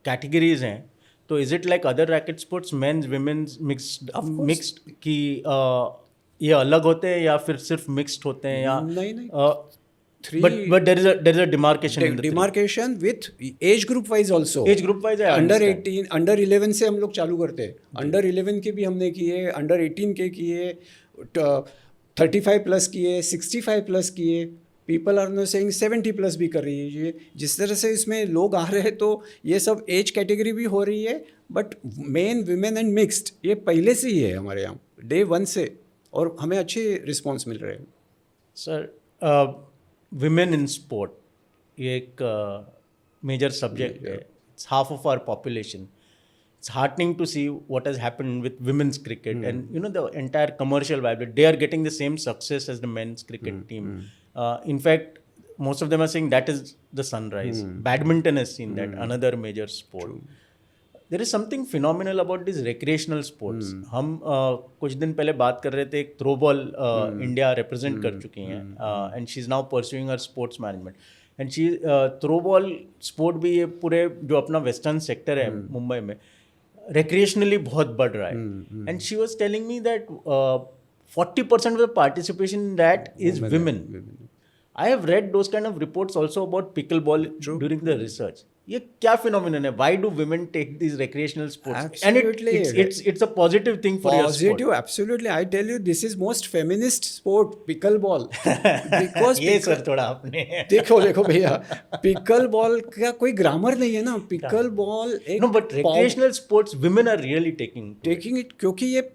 कैटेगरीज हैं, तो is it like other racket sports, men's women's mixed की ये अलग होते हैं या फिर सिर्फ मिक्स्ड होते हैं, या नहीं but there is a demarcation with age group wise also. Age group wise under 18 under 11 से हम लोग चालू करते हैं. अंडर 11 के भी हमने किए, अंडर 18 के किए, 35 प्लस किए, 65 प्लस किए. People are no saying 70 plus भी कर रही है. ये जिस तरह से इसमें लोग आ रहे हैं, तो ये सब एज कैटेगरी भी हो रही है. But main women and mixed ये पहले से ही है हमारे यहाँ, डे 1 से, और हमें अच्छे रिस्पॉन्स मिल रहे हैं. सर, विमेन इन स्पोर्ट ये एक मेजर सब्जेक्ट है. It's half of our population. It's heartening to see what has happened with women's cricket and the entire commercial vibe. They are getting the same success as the men's cricket team. In fact, most of them are saying that is the sunrise. Badminton has seen that, another major sport. There is something phenomenal about these recreational sports. हम कुछ दिन पहले बात कर रहे थे, एक throw ball India represent कर चुकी हैं, and she is now pursuing her sports management. And she throw ball sport भी ये पूरे जो अपना वेस्टर्न सेक्टर है मुंबई में, recreationally बहुत बढ़ रहा है. And she was telling me that 40% of the participation in that is women. I have read those kind of reports also about pickleball during the research. ये क्या फिनोमिनन है? Why do women take these recreational sports? Absolutely. And it's a positive thing for your sport. Positive, absolutely. I tell you, this is most feminist sport, pickleball. Because ये sir थोड़ा आपने देखो देखो भैया, pickle ball का कोई grammar नहीं है ना. पिकल बॉल एक No, but recreational sports women are really taking taking it, क्योंकि ये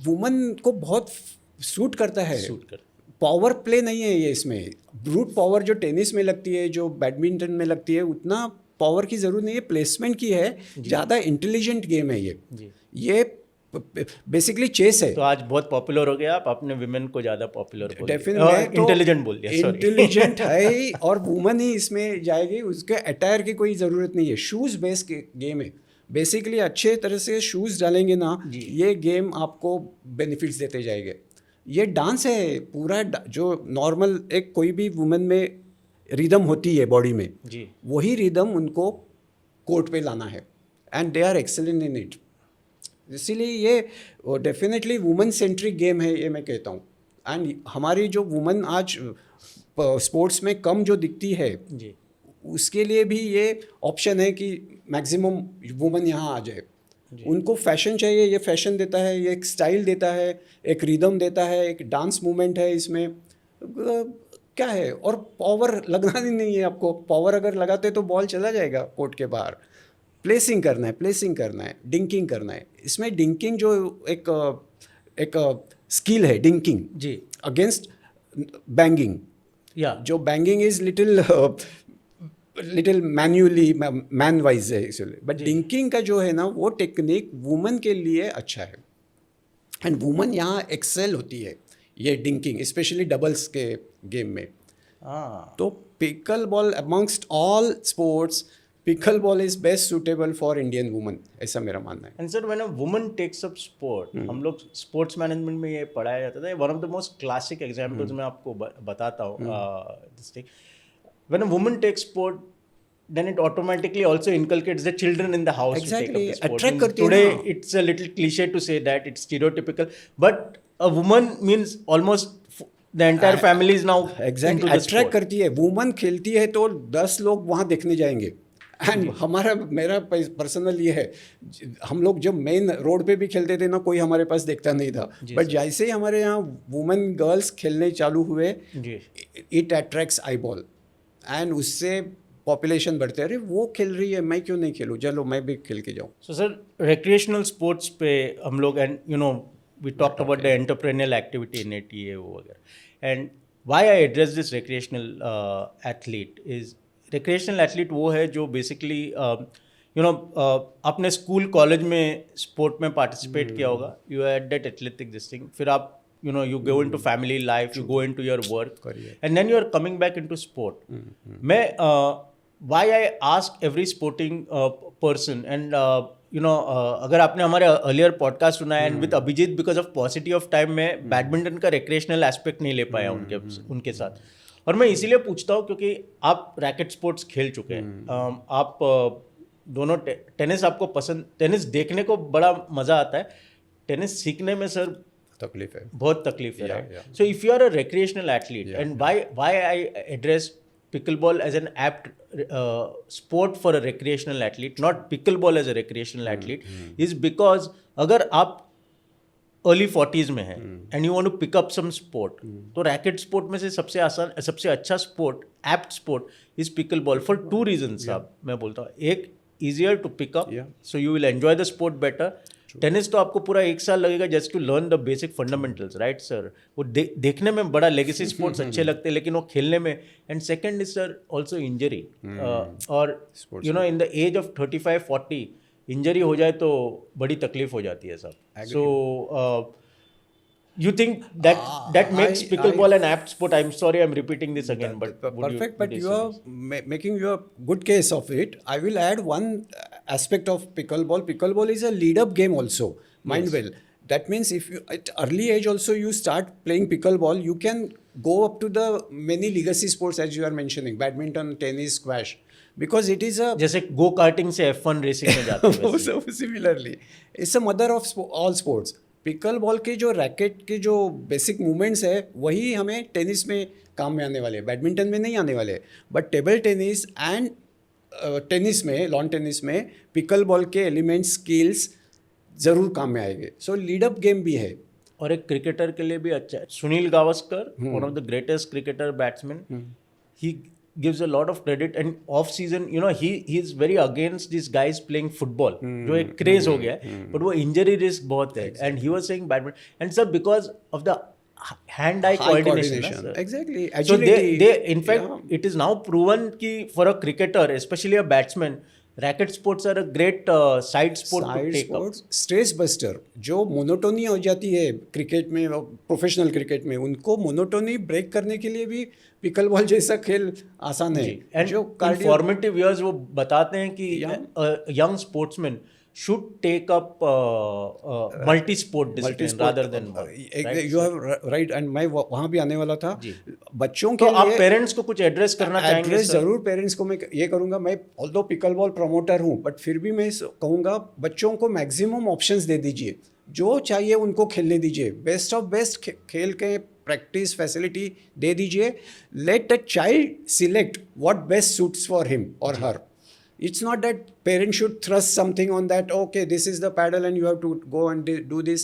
वुमन को बहुत सूट करता है. suit कर. पावर प्ले नहीं है ये इसमें. ब्रूट पावर जो टेनिस में लगती है, जो बैडमिंटन में लगती है, उतना पावर की ज़रूरत नहीं है, प्लेसमेंट की है. ज़्यादा इंटेलिजेंट गेम है ये. जी. ये बेसिकली चेस है. तो आज बहुत पॉपुलर हो गया. आप अपने विमेन को ज़्यादा पॉपुलर बोल डेफिनेटली इंटेलिजेंट बोल दिया. इंटेलिजेंट है ही, और वुमन ही इसमें जाएगी. उसके अटायर की कोई ज़रूरत नहीं है. शूज़ बेस्ड गेम है बेसिकली. अच्छे तरह से शूज़ डालेंगे ना, ये गेम आपको बेनिफिट्स देते जाएंगे. ये डांस है पूरा, जो नॉर्मल एक कोई भी वुमेन में रिदम होती है बॉडी में, जी. वही रिदम उनको कोर्ट पे लाना है. And they are excellent in it. इसीलिए ये डेफिनेटली वुमेन सेंट्रिक गेम है, ये मैं कहता हूँ. एंड हमारी जो वुमेन आज स्पोर्ट्स में कम जो दिखती है, जी. उसके लिए भी ये ऑप्शन है कि मैक्सिमम वुमेन यहाँ आ जाए. उनको फैशन चाहिए, ये फैशन देता है, ये एक स्टाइल देता है, एक रिदम देता है, एक डांस मूवमेंट है इसमें. क्या है, और पावर लगना ही नहीं है आपको. पावर अगर लगाते तो बॉल चला जाएगा कोर्ट के बाहर. प्लेसिंग करना है, डिंकिंग करना है. इसमें डिंकिंग जो एक स्किल है, डिंकिंग जी. Against banging. या जो banging is little manually man wise है इसलिए. बट डिंकिंग का जो है ना, वो टेक्निक वुमन के लिए अच्छा है. एंड वुमन यहाँ एक्सेल होती है ये डिंकिंग, स्पेशली डबल्स के गेम में. तो pickleball amongst all sports, pickle ball is best suitable for Indian woman, ऐसा मेरा मानना है. And sir, when a woman takes up sport, हम लोग स्पोर्ट्स मैनेजमेंट में ये पढ़ाया जाता था. One of the most classic examples मैं आपको बताता हूँ. This thing, when a woman takes sport, then it automatically also inculcates the children in the house Exactly. to take up the sport. Attract करती है Today ना. it's a little cliche to say that, it's stereotypical, but a woman means almost the entire family is now exactly into the attract sport. करती है. Woman खेलती है तो 10 लोग वहाँ देखने जाएंगे. एंड मेरा पर्सनल ये है, हम लोग जब मेन रोड पे भी खेलते थे ना, कोई हमारे पास देखता नहीं था. बट जैसे ही हमारे यहाँ वुमेन गर्ल्स खेलने चालू हुए, it attracts eye ball. And उससे पॉपुलेशन बढ़ते है. अरे वो खेल रही है, मैं क्यों नहीं खेलूँ, चलो मैं भी खेल के जाऊँ. So sir, recreational sports पे हम लोग, and you know we talked about the entrepreneurial activity in it, ये वो वगैरह. And why I address this recreational athlete is, recreational athlete वो है जो basically आपने स्कूल कॉलेज में स्पोर्ट में पार्टिसिपेट किया होगा, you had that athletic this thing, फिर आप you go into family life, you go into your work, and then you are coming back into sport. मैं why I ask every sporting person, and अगर आपने हमारे earlier podcast सुना है, and with Abhijit, because of paucity of time में badminton का recreational aspect नहीं ले पाया उनके साथ. और मैं इसीलिए पूछता हूँ क्योंकि आप रैकेट स्पोर्ट्स खेल चुके हैं. आप दोनों, टेनिस आपको पसंद, टेनिस देखने को बड़ा मज़ा आता है, टेनिस सीखने में सर तकलीफ है, बहुत तकलीफ है. So if you are a recreational athlete, and why I address pickleball as an apt sport for a recreational athlete, not pickleball as a recreational athlete, is because अगर आप early 40s में हैं and you want to pick up some sport, तो racket sport में से सबसे आसान, सबसे अच्छा sport, apt sport is pickleball for 2 reasons. साहब मैं बोलता हूँ, एक, easier to pick up, so you will enjoy the sport better. Tennis तो आपको पूरा 1 साल लगेगा just to learn the basic fundamentals, right sir. वो देखने में बड़ा लेगेसी स्पोर्ट्स अच्छे लगते हैं, लेकिन वो खेलने में, and second is sir also injury. और in the age of 35-40 injury हो जाए तो बड़ी तकलीफ हो जाती है सब. सो you think that makes pickleball an apt sport? I'm sorry I'm repeating this again, but perfect, but you are making your good case of it. I will add one aspect of pickleball is a lead up game also, mind well. That means if you at early age also you start playing pickleball, you can go up to the many legacy sports as you are mentioning, badminton, tennis, squash, because it is a जैसे go karting से F1 racing में जाते हैं. Similarly, it's a mother of all sports. Pickle ball के जो racket के जो basic movements है, वही हमें टेनिस में काम में आने वाले हैं, बैडमिंटन में नहीं आने वाले. But table tennis and tennis में, लॉन टेनिस में पिकल बॉल के एलिमेंट स्किल्स ज़रूर काम में आएंगे. सो लीड अप गेम भी है. और एक क्रिकेटर के लिए भी अच्छा है. Sunil Gavaskar, one of the greatest cricketer batsman, he gives a lot of credit, and off season he is very against these guys playing football, जो एक craze हो गया है, but वो injury risk बहुत है, and he was saying badminton and sir because of the hand eye coordination, sir. Exactly. So Agility. they in fact it is now proven कि for a cricketer, especially a batsman, racket sports are a great side sport to side take up. Sports, stress buster. जो monotony हो जाती है cricket में, professional cricket में, उनको monotony break करने के लिए भी पिकल बॉल जैसा खेल आसान है. एंड जो इन फॉर्मेटिव इयर्स वो बताते हैं कि young sportsman should take up multi sport discipline rather than you have right. And मैं वहाँ भी आने वाला था. बच्चों तो के आप लिए पेरेंट्स को कुछ एड्रेस करना चाहेंगे एड्रेस सर? जरूर पेरेंट्स को मैं ये करूँगा. मैं ऑल्दो पिकल बॉल प्रमोटर हूँ, बट फिर भी मैं कहूँगा बच्चों को मैक्सिमम ऑप्शंस दे दीजिए. जो चाहिए उनको खेलने दीजिए. बेस्ट ऑफ बेस्ट खेल के प्रैक्टिस फैसिलिटी दे दीजिए. Let the child select what best suits for him और हर. It's not that parents should thrust something on that, okay, this is the paddle and you have to go and do this.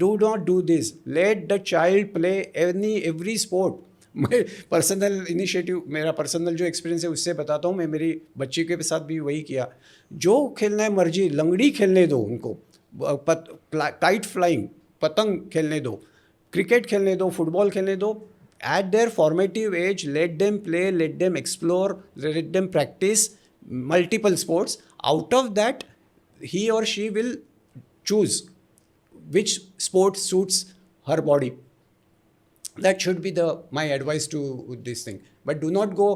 Do not do this. Let the child play every sport. मैं personal initiative, मेरा personal जो experience है उससे बताता हूँ. मैं मेरी बच्ची के साथ भी वही किया. जो खेलना है मर्जी, लंगड़ी खेलने दो उनको, काइट फ्लाइंग, पतंग खेलने दो, क्रिकेट खेलने दो, फुटबॉल खेलने दो. At their formative age, let them play, let them explore, let them practice multiple sports. Out of that, he or she will choose which sport suits her body. That should be my advice to this thing. But do not go,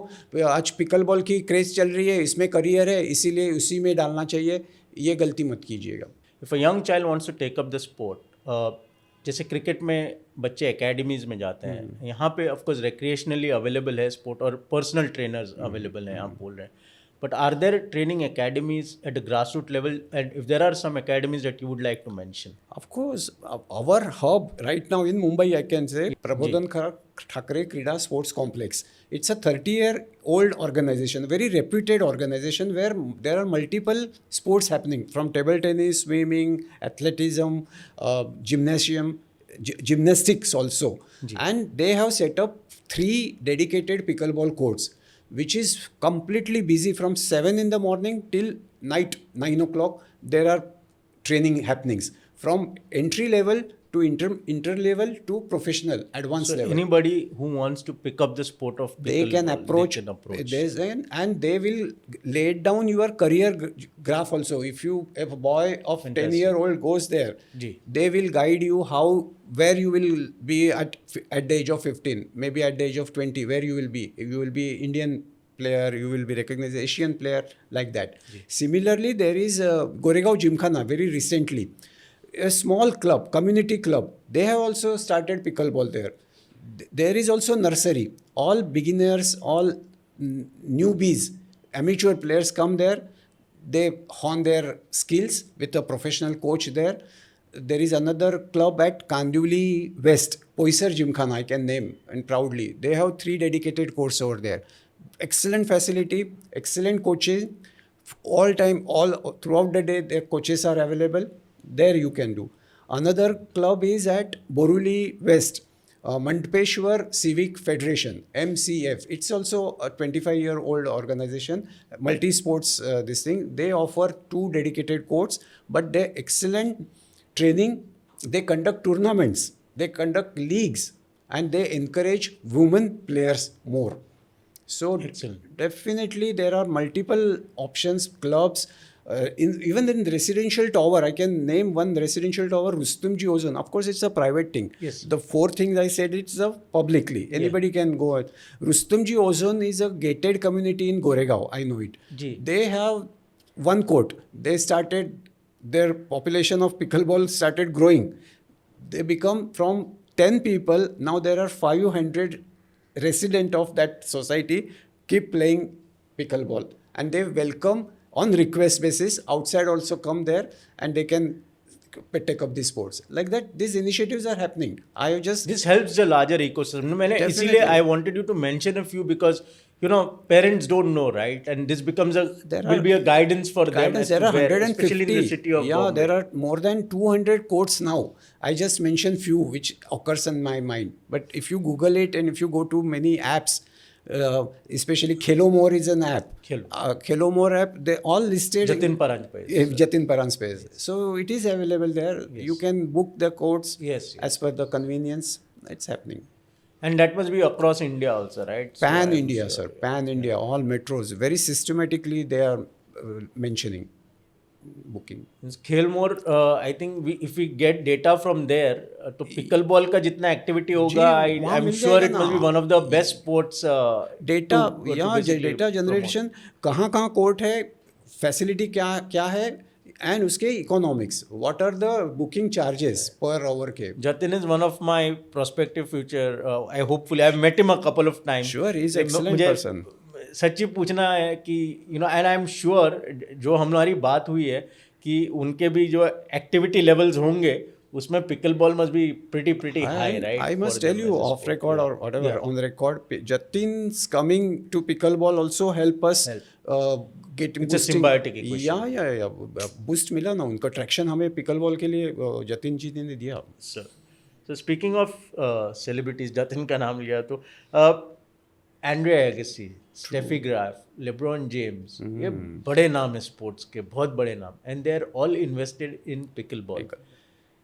आज pickle ball की craze चल रही है, इसमें career है, इसीलिए उसी में डालना चाहिए. ये गलती मत कीजिएगा. If a young child wants to take up the sport, जैसे क्रिकेट में बच्चे एकेडमीज में जाते हैं, यहाँ पे ऑफकोर्स रिक्रिएशनली अवेलेबल है स्पोर्ट और पर्सनल ट्रेनर्स अवेलेबल हैं, आप बोल रहे हैं. But are there training academies at a grassroots level? And if there are some academies that you would like to mention? Of course, our hub right now in Mumbai, I can say, Prabodhan Thakre Krida Sports Complex. It's a 30-year-old organization, very reputed organization where there are multiple sports happening, from table tennis, swimming, athleticism, gymnastics also. And they have set up 3 dedicated pickleball courts, which is completely busy from 7 in the morning till night 9 o'clock. There are training happenings from entry level to inter level to professional advanced level. Anybody who wants to pick up the sport of they can approach. And they will lay down your career graph also. If a boy of 10-year-old goes there, they will guide you where you will be at the age of 15, maybe at the age of 20, where you will be. If you will be Indian player, you will be recognized as Asian player, like that. Similarly, there is Goregaon Gymkhana very recently. A small club, community club, they have also started pickleball there. There is also nursery. All beginners, all newbies, amateur players come there. They hone their skills with a professional coach there. There is another club at Kandivali West, Poisar Gymkhana, I can name and proudly. They have 3 dedicated courts over there. Excellent facility, excellent coaches. All throughout the day, their coaches are available. There you can do. Another club is at Boruli West, Mandpeshwar Civic Federation, MCF. It's also a 25-year-old organization, multi-sports this thing. They offer 2 dedicated courts, but they're excellent training. They conduct tournaments, they conduct leagues, and they encourage women players more. So definitely there are multiple options, clubs. Even in the residential tower, I can name one residential tower, Rustomjee Ozone. Of course, it's a private thing. Yes. The 4 things I said, it's publicly. Anybody can go out. Rustomjee Ozone is a gated community in Goregaon. I know it. They have 1 court. They started, their population of pickleball started growing. They become from 10 people, now there are 500 residents of that society keep playing pickleball. And they welcome on request basis, outside also come there and they can take up these sports. Like that, these initiatives are happening. This helps the larger ecosystem. I wanted you to mention a few because parents don't know, right? And this becomes will be a guidance for them. Guidance, as there to are where, 150. especially in the city of Bombay. There are more than 200 courts now. I just mentioned few which occurs in my mind. But if you Google it and if you go to many apps, especially Khelo More is an app. Khelo More app, they all listed. Jatin Paranjpe. Jatin Paranjpe. So it is available there. Yes. You can book the courts Yes. as per the convenience. It's happening. And that must be across India also, right? So Pan I'm India, sure. sir. Pan India. All metros. Very systematically they are mentioning booking. Khelmore, I think if we get data from there, तो pickleball का जितना activity होगा, वहाँ I'm mill sure जाएगा it must ना। be one of the best sports. Data to या basically data generation कहाँ कहाँ कोर्ट है, फैसिलिटी क्या क्या है, एंड उसके economics, what are the booking charges per hour के. Jatin is one of my prospective future. I hopefully I've met him a couple of times. Sure, he is excellent मुझे person. सच्ची पूछना है कि and I'm sure जो हमारी बात हुई है कि उनके भी जो एक्टिविटी लेवल्स होंगे उसमें pickleball must be pretty high, right? I must for tell them you as a off sport. record or whatever, on the record, Jatin's coming to pickleball also help us get It's a symbiotic equation. या boost मिला ना उनका traction हमें pickleball के लिए जतिन जी ने दिया. Sir. So speaking of celebrities, Jatin का नाम लिया तो Andre Agassi, Steffi Graf, LeBron James, ये बड़े नाम है स्पोर्ट्स के, बहुत बड़े नाम, and they are all invested in pickleball.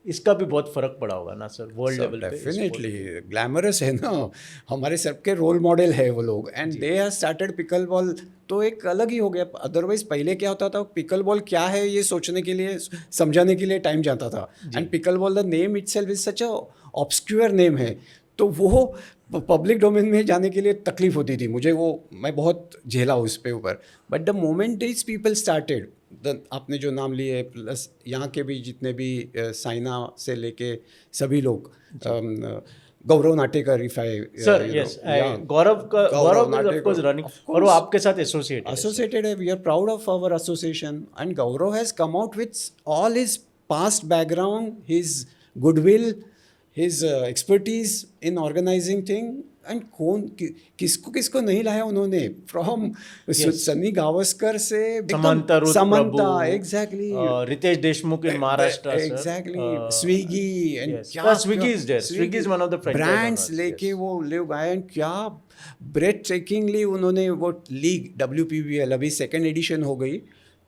इसका भी बहुत फर्क पड़ा होगा ना सर वर्ल्ड लेवल पे. डेफिनेटली ग्लैमरस है ना, हमारे सबके रोल मॉडल है वो लोग, and they have started pickleball, तो एक अलग ही हो गया. अदरवाइज पहले क्या होता था, पिकल बॉल क्या है ये सोचने के लिए, समझाने के लिए टाइम जाता था. And pickle ball the name itself is such a obscure name है, तो वो पब्लिक डोमेन में जाने के लिए तकलीफ होती थी मुझे, वो मैं बहुत झेला उस पे ऊपर. But the moment is people started, आपने जो नाम लिए प्लस यहाँ के भी जितने भी साइना से लेके सभी लोग, Gaurav Natekar, if I sir yes Gaurav is of course running, और वो आपके साथ एसोसिएटेड है. We are proud of our association, and Gaurav has come out with all his past background, his goodwill, his expertise in organizing thing, and कौन किसको नहीं लाया उन्होंने, फ्रॉम सनी गावस्कर से Samantha, exactly, Riteish Deshmukh in Maharashtra, exactly, Swiggy, and क्या Swiggy is there, Swiggy is one of the brands लेके वो लोग आए, एंड क्या ब्रेथ ट्रेकिंगली उन्होंने वो लीग WPBL अभी 2nd एडिशन हो गई,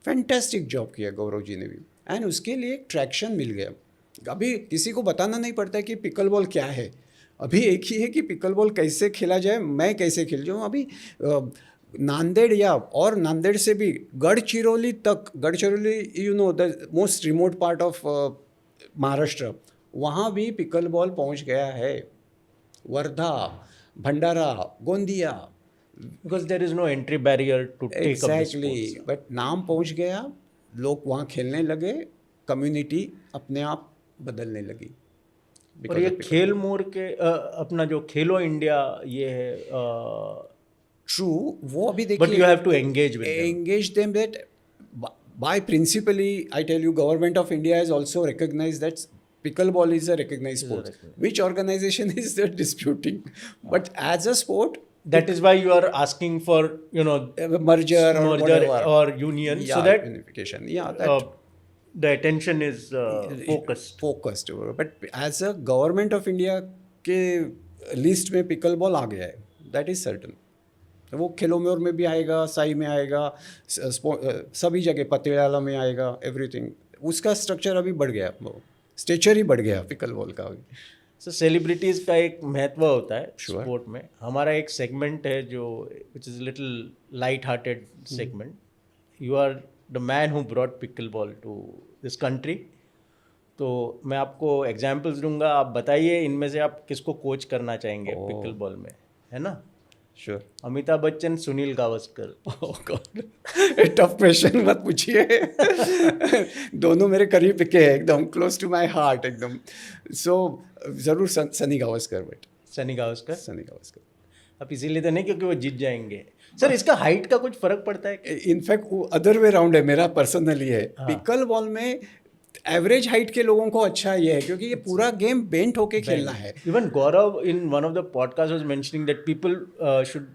फैंटास्टिक जॉब किया गौरव जी ने भी, एंड उसके लिए एक ट्रैक्शन मिल गया. अभी किसी को बताना नहीं पड़ता कि पिकल बॉल क्या है, अभी एक ही है कि पिकल बॉल कैसे खेला जाए, मैं कैसे खेल जाऊँ. अभी नांदेड़ या और नांदेड़ से भी गढ़चिरौली तक, Gadchiroli you know the most remote part of Maharashtra, वहाँ भी पिकल बॉल पहुँच गया है. Wardha, Bhandara, Gondia, because there is no entry barrier to take up this exactly, but नाम पहुँच गया, लोग वहाँ खेलने लगे, कम्युनिटी अपने आप बदलने लगी. और ये खेल मोर के अपना जो खेलो इंडिया ये है, ट्रू, वो अभी देखिए, but you have to engage them that by principally. I tell you, government of India has also recognised that pickleball is a recognized sport. Which organization is that disputing? But as a sport, that is why you are asking for merger or whatever, or union, yeah, so that unification, that the attention is focused. But as a government of India के list में pickleball आ गया है, that is certain. वो खेलोमोर में भी आएगा, साई में आएगा, सभी जगह, पतियाला में आएगा, एवरीथिंग. उसका स्ट्रक्चर अभी बढ़ गया, स्टेचर ही बढ़ गया पिकलबॉल का. सो सेलिब्रिटीज़ का एक महत्व होता है स्पोर्ट में. हमारा एक सेगमेंट है जो which is little light hearted segment. You are the man who brought pickleball to this country. तो मैं आपको एग्जाम्पल्स दूंगा, आप बताइए इनमें से आप किसको कोच करना चाहेंगे पिकलबॉल में, है ना? Sure. Amitabh Bachchan, Sunil Gavaskar. Tough question मत पूछिए. दोनों मेरे करीब के हैं, एकदम क्लोज टू माय हार्ट एकदम. सो ज़रूर सनी गावस्कर. बट सनी गावस्कर अब इसीलिए तो नहीं क्योंकि वो जीत जाएंगे. सर इसका हाइट का कुछ फर्क पड़ता है? इनफैक्ट वो अदर वे राउंड है, मेरा पर्सनली है. पिकल बॉल में एवरेज हाइट के लोगों को अच्छा ये है क्योंकि ये पूरा गेम बेंट होके खेलना है. Even Gaurav in one of the podcasts was mentioning that people should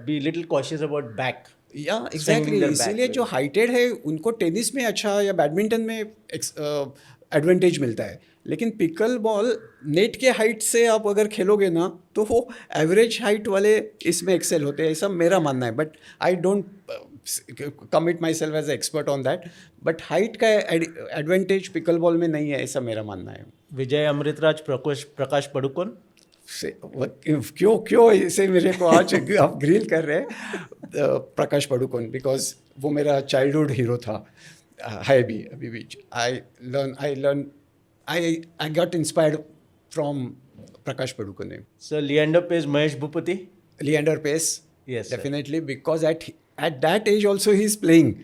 be little cautious about back. या एग्जैक्टली इसीलिए जो हाइटेड है उनको टेनिस में अच्छा या बैडमिंटन में एडवांटेज मिलता है. लेकिन पिकल बॉल नेट के हाइट से आप अगर खेलोगे ना तो वो एवरेज हाइट वाले इसमें एक्सेल होते हैं, ऐसा मेरा मानना है. But I don't commit myself as expert on that. But height का एडवांटेज पिकल बॉल में नहीं है, ऐसा मेरा मानना है. विजय अमृतराज, प्रकाश पडुकोन. क्यों क्यों इसे मेरे को आज आप ग्रिल कर रहे हैं. प्रकाश पडुकोन बिकॉज वो मेरा चाइल्डहुड हीरो था, है भी अभी भी. I got inspired from Prakash Padukone. So Leander Paes, Mahesh Bhupathi. Leander Paes, yes, sir. definitely, because at that age also he's playing.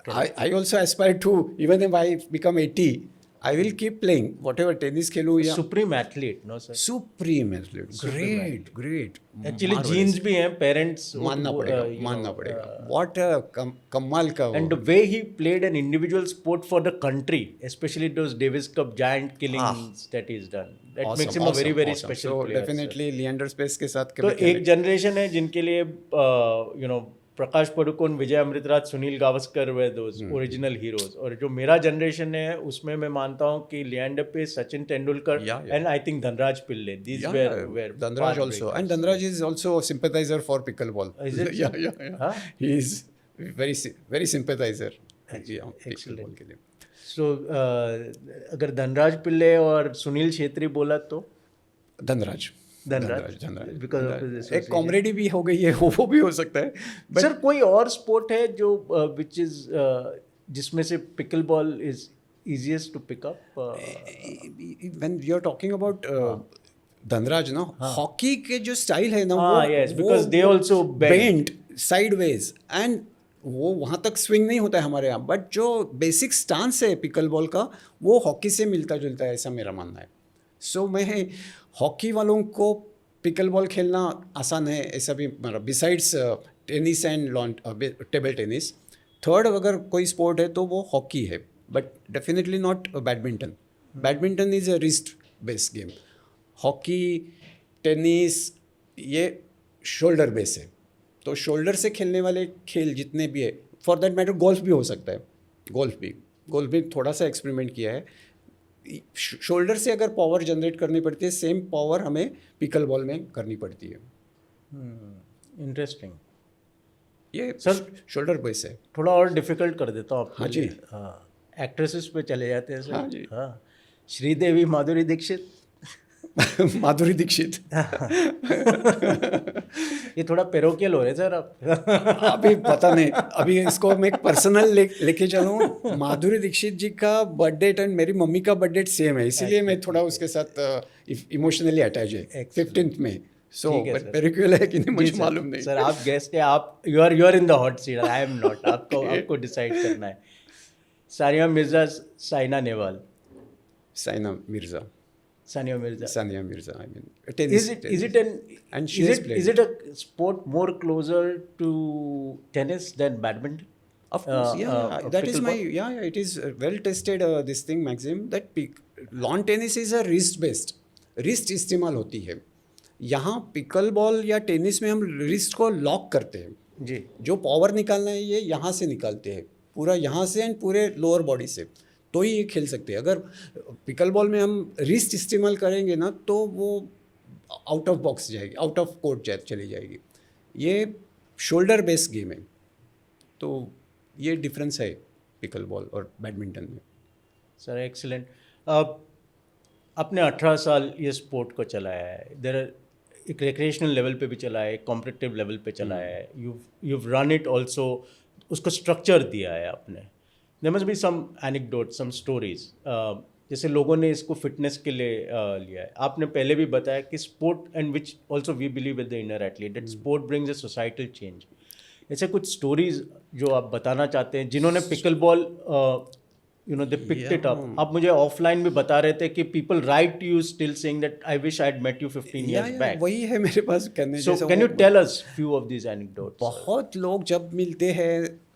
I also aspire to, even if I become 80, I will keep playing whatever tennis खेलूँ या Supreme athlete, no sir. supreme athlete. Great. Actually genes भी हैं, parents. मानना पड़ेगा. What a कमाल का. And the way he played an individual sport for the country, especially those Davis Cup giant killings that he's done, that awesome, makes him a very awesome. special So player. definitely Leander Paes के साथ तो एक generation है जिनके लिए Prakash Padukone, Vijay Amritraj, Sunil Gavaskar were those original heroes. और जो मेरा जनरेशन है उसमें मैं मानता हूँ कि Leander Paes, Sachin Tendulkar and I think Dhanraj Pillay. These were Dhanraj also, and Dhanraj is also a sympathizer for pickleball. Is it? Yeah. Huh? He is very sympathizer. Excellent. So अगर धनराज पिल्ले और सुनील छेत्री बोला तो धनराज Because of his एक कॉमरेडी भी हो गई है, वो भी हो सकता है. सर कोई और स्पोर्ट है जो विच इज जिसमें से pickle ball is easiest to pick up? When we are talking about Dhanraj ना, हॉकी के जो स्टाइल है ना, yes, because they also bend sideways and वो वहाँ तक स्विंग नहीं होता है हमारे यहाँ. बट जो बेसिक स्टांस है पिकल बॉल का वो हॉकी से मिलता जुलता है, ऐसा मेरा मानना है. सो मैं हॉकी वालों को पिकल बॉल खेलना आसान है ऐसा भी मेरा. Besides tennis and lawn table tennis, third अगर कोई स्पोर्ट है तो वो हॉकी है. But definitely not badminton. Badminton is a wrist based game. Hockey, tennis ये शोल्डर बेस है. तो शोल्डर से खेलने वाले खेल जितने भी है, फॉर दैट मैटर गोल्फ भी हो सकता है. गोल्फ भी थोड़ा सा एक्सपेरिमेंट किया है. शोल्डर से अगर पावर जनरेट करनी पड़ती है, सेम पावर हमें पिकल बॉल में करनी पड़ती है. इंटरेस्टिंग. ये सर शोल्डर बेस है. थोड़ा और डिफिकल्ट कर देता हूँ आपको. हाँ जी. एक्ट्रेसेस पे चले जाते हैं सर. हाँ जी. श्रीदेवी, माधुरी दीक्षित. माधुरी दीक्षित ये थोड़ा पेरोकियल हो रहे सर आप. अभी पता नहीं, अभी इसको मैं पर्सनल लेके चलूँ. माधुरी दीक्षित जी का बर्थ डेट एंड मेरी मम्मी का बर्थ डेट सेम है, इसीलिए मैं थोड़ा उसके साथ इमोशनली अटैच है. 15th में. सो पेरोकियल है कि नहीं मुझे मालूम नहीं. सर आप गेस्ट है, आप you are in the hot seat, I am not. आपको डिसाइड करना है. Sania Mirza, Saina Nehwal. Sania Mirza. I mean, is it a sport more closer to tennis than badminton? Of course, that is my it is well tested this thing, Maxim, that lawn tennis is a wrist based. Wrist इस्तेमाल होती है. यहाँ pickle ball या tennis में हम wrist को lock करते हैं जी. जो पावर निकालना है ये यहाँ से निकालते हैं, पूरा यहाँ से एंड पूरे लोअर बॉडी से, तो ही ये खेल सकते हैं. अगर पिकल बॉल में हम रिस्ट इस्तेमाल करेंगे ना तो वो आउट ऑफ बॉक्स जाएगी, आउट ऑफ कोर्ट चली जाएगी. ये शोल्डर बेस्ड गेम है, तो ये डिफरेंस है पिकल बॉल और बैडमिंटन में. Sir excellent. आपने 18 साल ये स्पोर्ट को चलाया है. एक रिक्रिएशनल लेवल पे भी चला है, कॉम्पिटिटिव लेवल पे चला है. you've run it also, उसको स्ट्रक्चर दिया है आपने. There must be some anecdotes, some stories. जैसे लोगों ने इसको फिटनेस के लिए लिया है. आपने पहले भी बताया कि sport and which also we believe with the inner athlete that sport brings a societal change. ऐसे कुछ स्टोरीज जो आप बताना चाहते हैं जिन्होंने pickleball they picked it up. आप मुझे ऑफलाइन भी बता रहे थे कि people right to you still saying that I wish I had met you 15 years back. वही है मेरे पास करने जैसा. So can you tell us few of these anecdotes? बहुत लोग जब मिलते हैं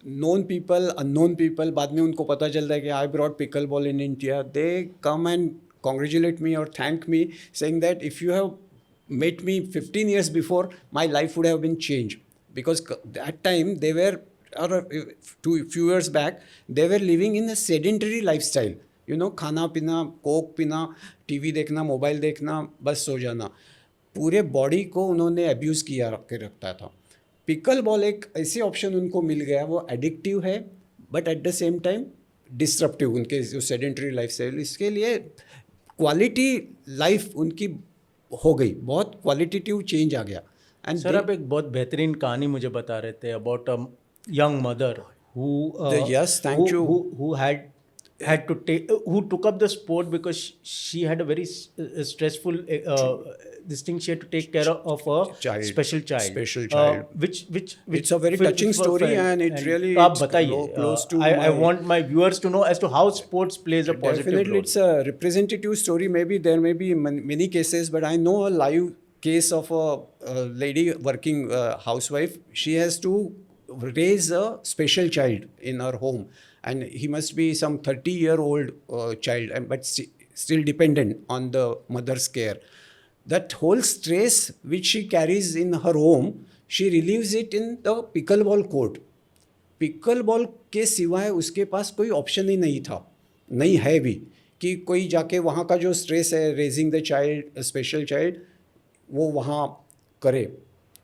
नोन पीपल, अननोन पीपल, बाद में उनको पता चलता है कि I brought pickle ball in India, they come and congratulate me or thank me, saying that if you have met me 15 years before, my life would have been changed. Because that time they were, or few years back, they were living in a sedentary lifestyle. You know, खाना पीना, Coke पीना, TV देखना, mobile देखना, बस सो जाना, पूरे body को उन्होंने अब्यूज़ किया के रखता था. पिकल बॉल एक ऐसे ऑप्शन उनको मिल गया, वो एडिक्टिव है but at the same time disruptive, उनके जो सेडेंटरी लाइफ स्टाइल, इसके लिए क्वालिटी लाइफ उनकी हो गई, बहुत क्वालिटेटिव चेंज आ गया. एंड सर आप एक बहुत बेहतरीन कहानी मुझे बता रहे थे about a young mother yes, thank you. who had to take who took up the sport because she had a very stressful this thing. She had to take care of a Child. special child, Special child. which It's a very which touching was story felt. and it really तो आप it's बताइए, close to I my- want my viewers to know as to how sports plays a positive Definitely, role. it's a representative story. Maybe there may be many cases, but I know a live case of a lady working housewife. She has to raise a special child in her home, and he must be some 30-year-old child, but still dependent on the mother's care. That whole stress which she carries in her home, she relieves it in the pickleball court. Pickle ball के सिवाय उसके पास कोई option ही नहीं था, नहीं है भी, कि कोई जाके वहाँ का जो स्ट्रेस है, raising the child, special child, वो वहाँ करे.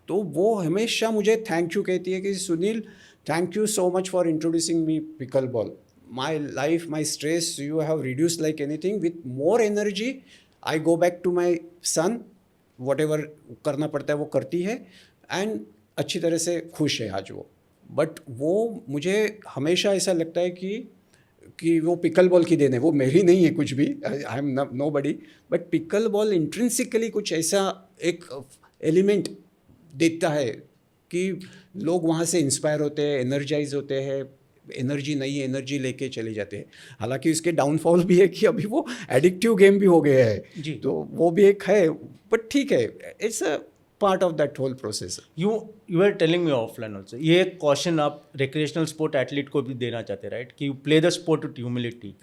तो वो हमेशा मुझे थैंक यू कहती है कि Sunil, thank you so much for introducing me pickleball. My life, my stress you have reduce like anything. With more energy I go back to my son, whatever करना पड़ता है वो करती है, and अच्छी तरह से खुश है आज वो. बट वो मुझे हमेशा ऐसा लगता है कि वो पिकल बॉल की देन है, वो मेरी नहीं है कुछ भी, I am nobody, but pickleball intrinsically कुछ ऐसा एक एलिमेंट देता है कि लोग वहाँ से इंस्पायर होते हैं, एनर्जाइज होते हैं, एनर्जी, नई एनर्जी लेके चले जाते हैं. हालांकि उसके डाउनफॉल भी है कि अभी वो एडिक्टिव गेम भी हो गया है, तो वो भी एक है, बट ठीक है, it's a part of that whole process. You were telling me offline also. ये क्वेश्चन आप रिक्रिएशनल स्पोर्ट एथलीट को भी देना चाहते हैं, राइट? कि you play the sport with humility.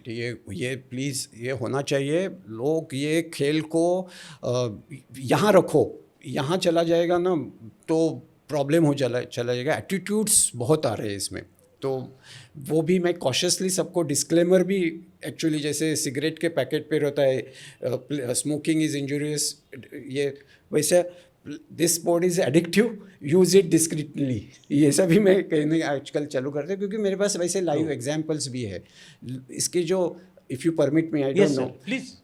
ये प्लीज़ ये होना चाहिए. लोग ये खेल को यहाँ रखो, यहाँ चला जाएगा ना तो प्रॉब्लम हो चला जाएगा. एटीट्यूड्स बहुत आ रहे हैं इसमें, तो वो भी मैं कॉशियसली सबको डिस्क्लेमर भी, एक्चुअली जैसे सिगरेट के पैकेट पे रहता है स्मोकिंग इज़ इंजूरियस, ये वैसे this sport is addictive, use it discreetly, ये सभी मैं कहने आजकल चालू करते हैं, क्योंकि मेरे पास वैसे लाइव एग्जांपल्स भी है इसके. जो if you permit me, I don't know, please.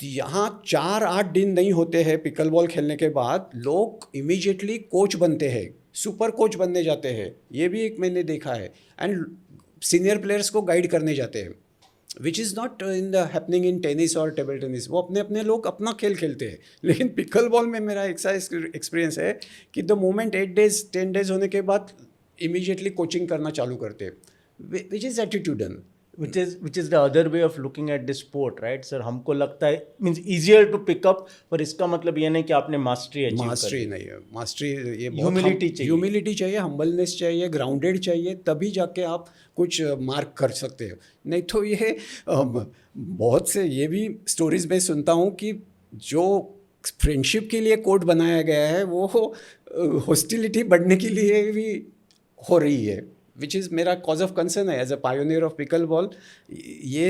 यहाँ 4-8 दिन नहीं होते हैं पिकल बॉल खेलने के बाद लोग इमीडिएटली कोच बनते हैं, सुपर कोच बनने जाते हैं. ये भी एक मैंने देखा है, एंड सीनियर प्लेयर्स को गाइड करने जाते हैं, which is not in the happening in tennis और टेबल टेनिस. वो अपने अपने लोग अपना खेल खेलते हैं, लेकिन पिकल बॉल में मेरा ऐसा एक्सपीरियंस है कि द मोमेंट 8 डेज 10 डेज होने के बाद इमीडिएटली कोचिंग करना चालू करते हैं, which is attitudinal. which is the other way of looking at this sport, right sir? हमको लगता है means easier to pick up, पर इसका मतलब ये नहीं कि आपने मास्टरी अचीव मास्टरी नहीं है, मास्टरी ये ह्यूमिलिटी चाहिए, हम्बलनेस चाहिए, ग्राउंडेड चाहिए, तभी जाके आप कुछ मार्क कर सकते हो. नहीं तो ये बहुत से ये भी स्टोरीज में सुनता हूँ कि जो फ्रेंडशिप के लिए कोड बनाया गया है वो हॉस्टिलिटी बढ़ने के लिए भी हो रही है, विच इज़ मेरा कॉज ऑफ कंसर्न है as a pioneer of pickle ball. ये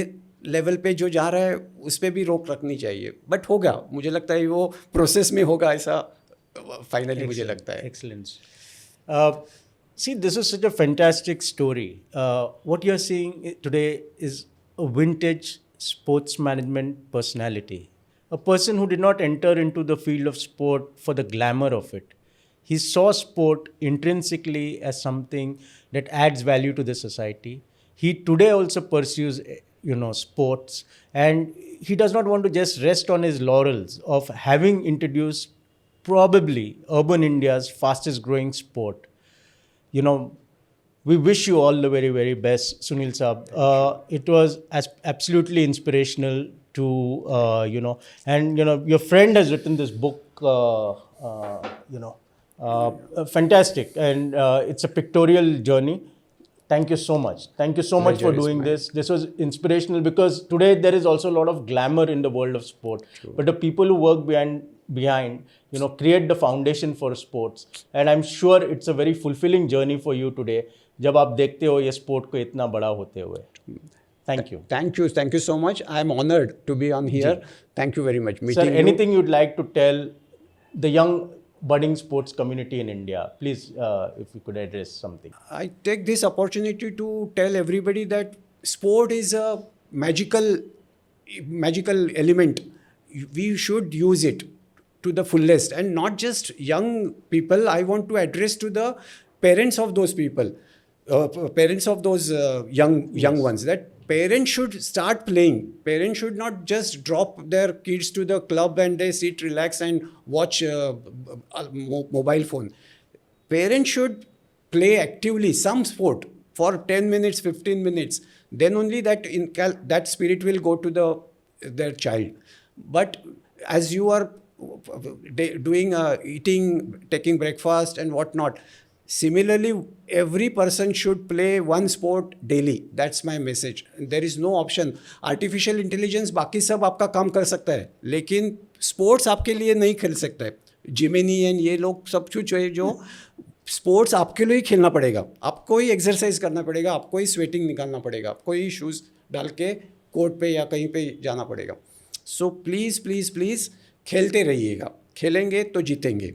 लेवल पे जो जा रहा है उस पर भी रोक रखनी चाहिए, बट होगा, मुझे लगता है वो प्रोसेस में होगा ऐसा फाइनली, मुझे लगता है. Excellent. See, this is such a fantastic story. What you're seeing today is a vintage sports management personality, a person who did not enter into the field of sport for the glamour of it. He saw sport intrinsically as something that adds value to the society. He today also pursues, sports, and he does not want to just rest on his laurels of having introduced probably urban India's fastest growing sport. We wish you all the very, very best, Sunil Saab. It was absolutely inspirational to, and, your friend has written this book, fantastic, and it's a pictorial journey. Thank you so much. Thank you so much for Pleasure is doing mine. this. This was inspirational because today there is also a lot of glamour in the world of sport. But the people who work behind, create the foundation for sports. And I'm sure it's a very fulfilling journey for you today. जब आप देखते हो ये sport को इतना बड़ा होते हुए. Thank you. Thank you so much. I am honored to be on here. Thank you very much. Sir, Meeting you. anything you'd like to tell the young budding sports community in India? Please, if you could address something. I take this opportunity to tell everybody that sport is a magical element. We should use it to the fullest, and not just young people. I want to address to the parents of those people, parents of those young ones, that parents should start playing. Parents should not just drop their kids to the club and they sit, relax and watch mobile phone. Parents should play actively some sport for 10 minutes, 15 minutes. Then only that spirit will go to their child. But as you are doing eating, taking breakfast and whatnot, similarly, every person should play one sport daily. That's my message. There is no option. Artificial intelligence बाकी सब आपका काम कर सकता है, लेकिन sports आपके लिए नहीं खेल सकता है. जिमेनी एंड ये लोग सब कुछ है जो स्पोर्ट्स आपके लिए ही खेलना पड़ेगा. आपको ही एक्सरसाइज करना पड़ेगा, आपको ही स्वेटिंग निकालना पड़ेगा, आपको ही शूज़ डाल के कोर्ट पे या कहीं पे जाना पड़ेगा. सो प्लीज़ प्लीज़ प्लीज़ खेलते रहिएगा. खेलेंगे तो जीतेंगे.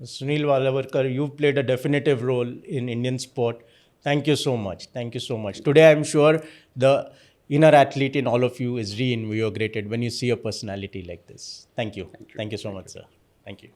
Sunil Valavarkar, you've played a definitive role in Indian sport. Thank you so much. Thank you so much. Today, I'm sure the inner athlete in all of you is reinvigorated when you see a personality like this. Thank you. Thank you so much, sir. Thank you.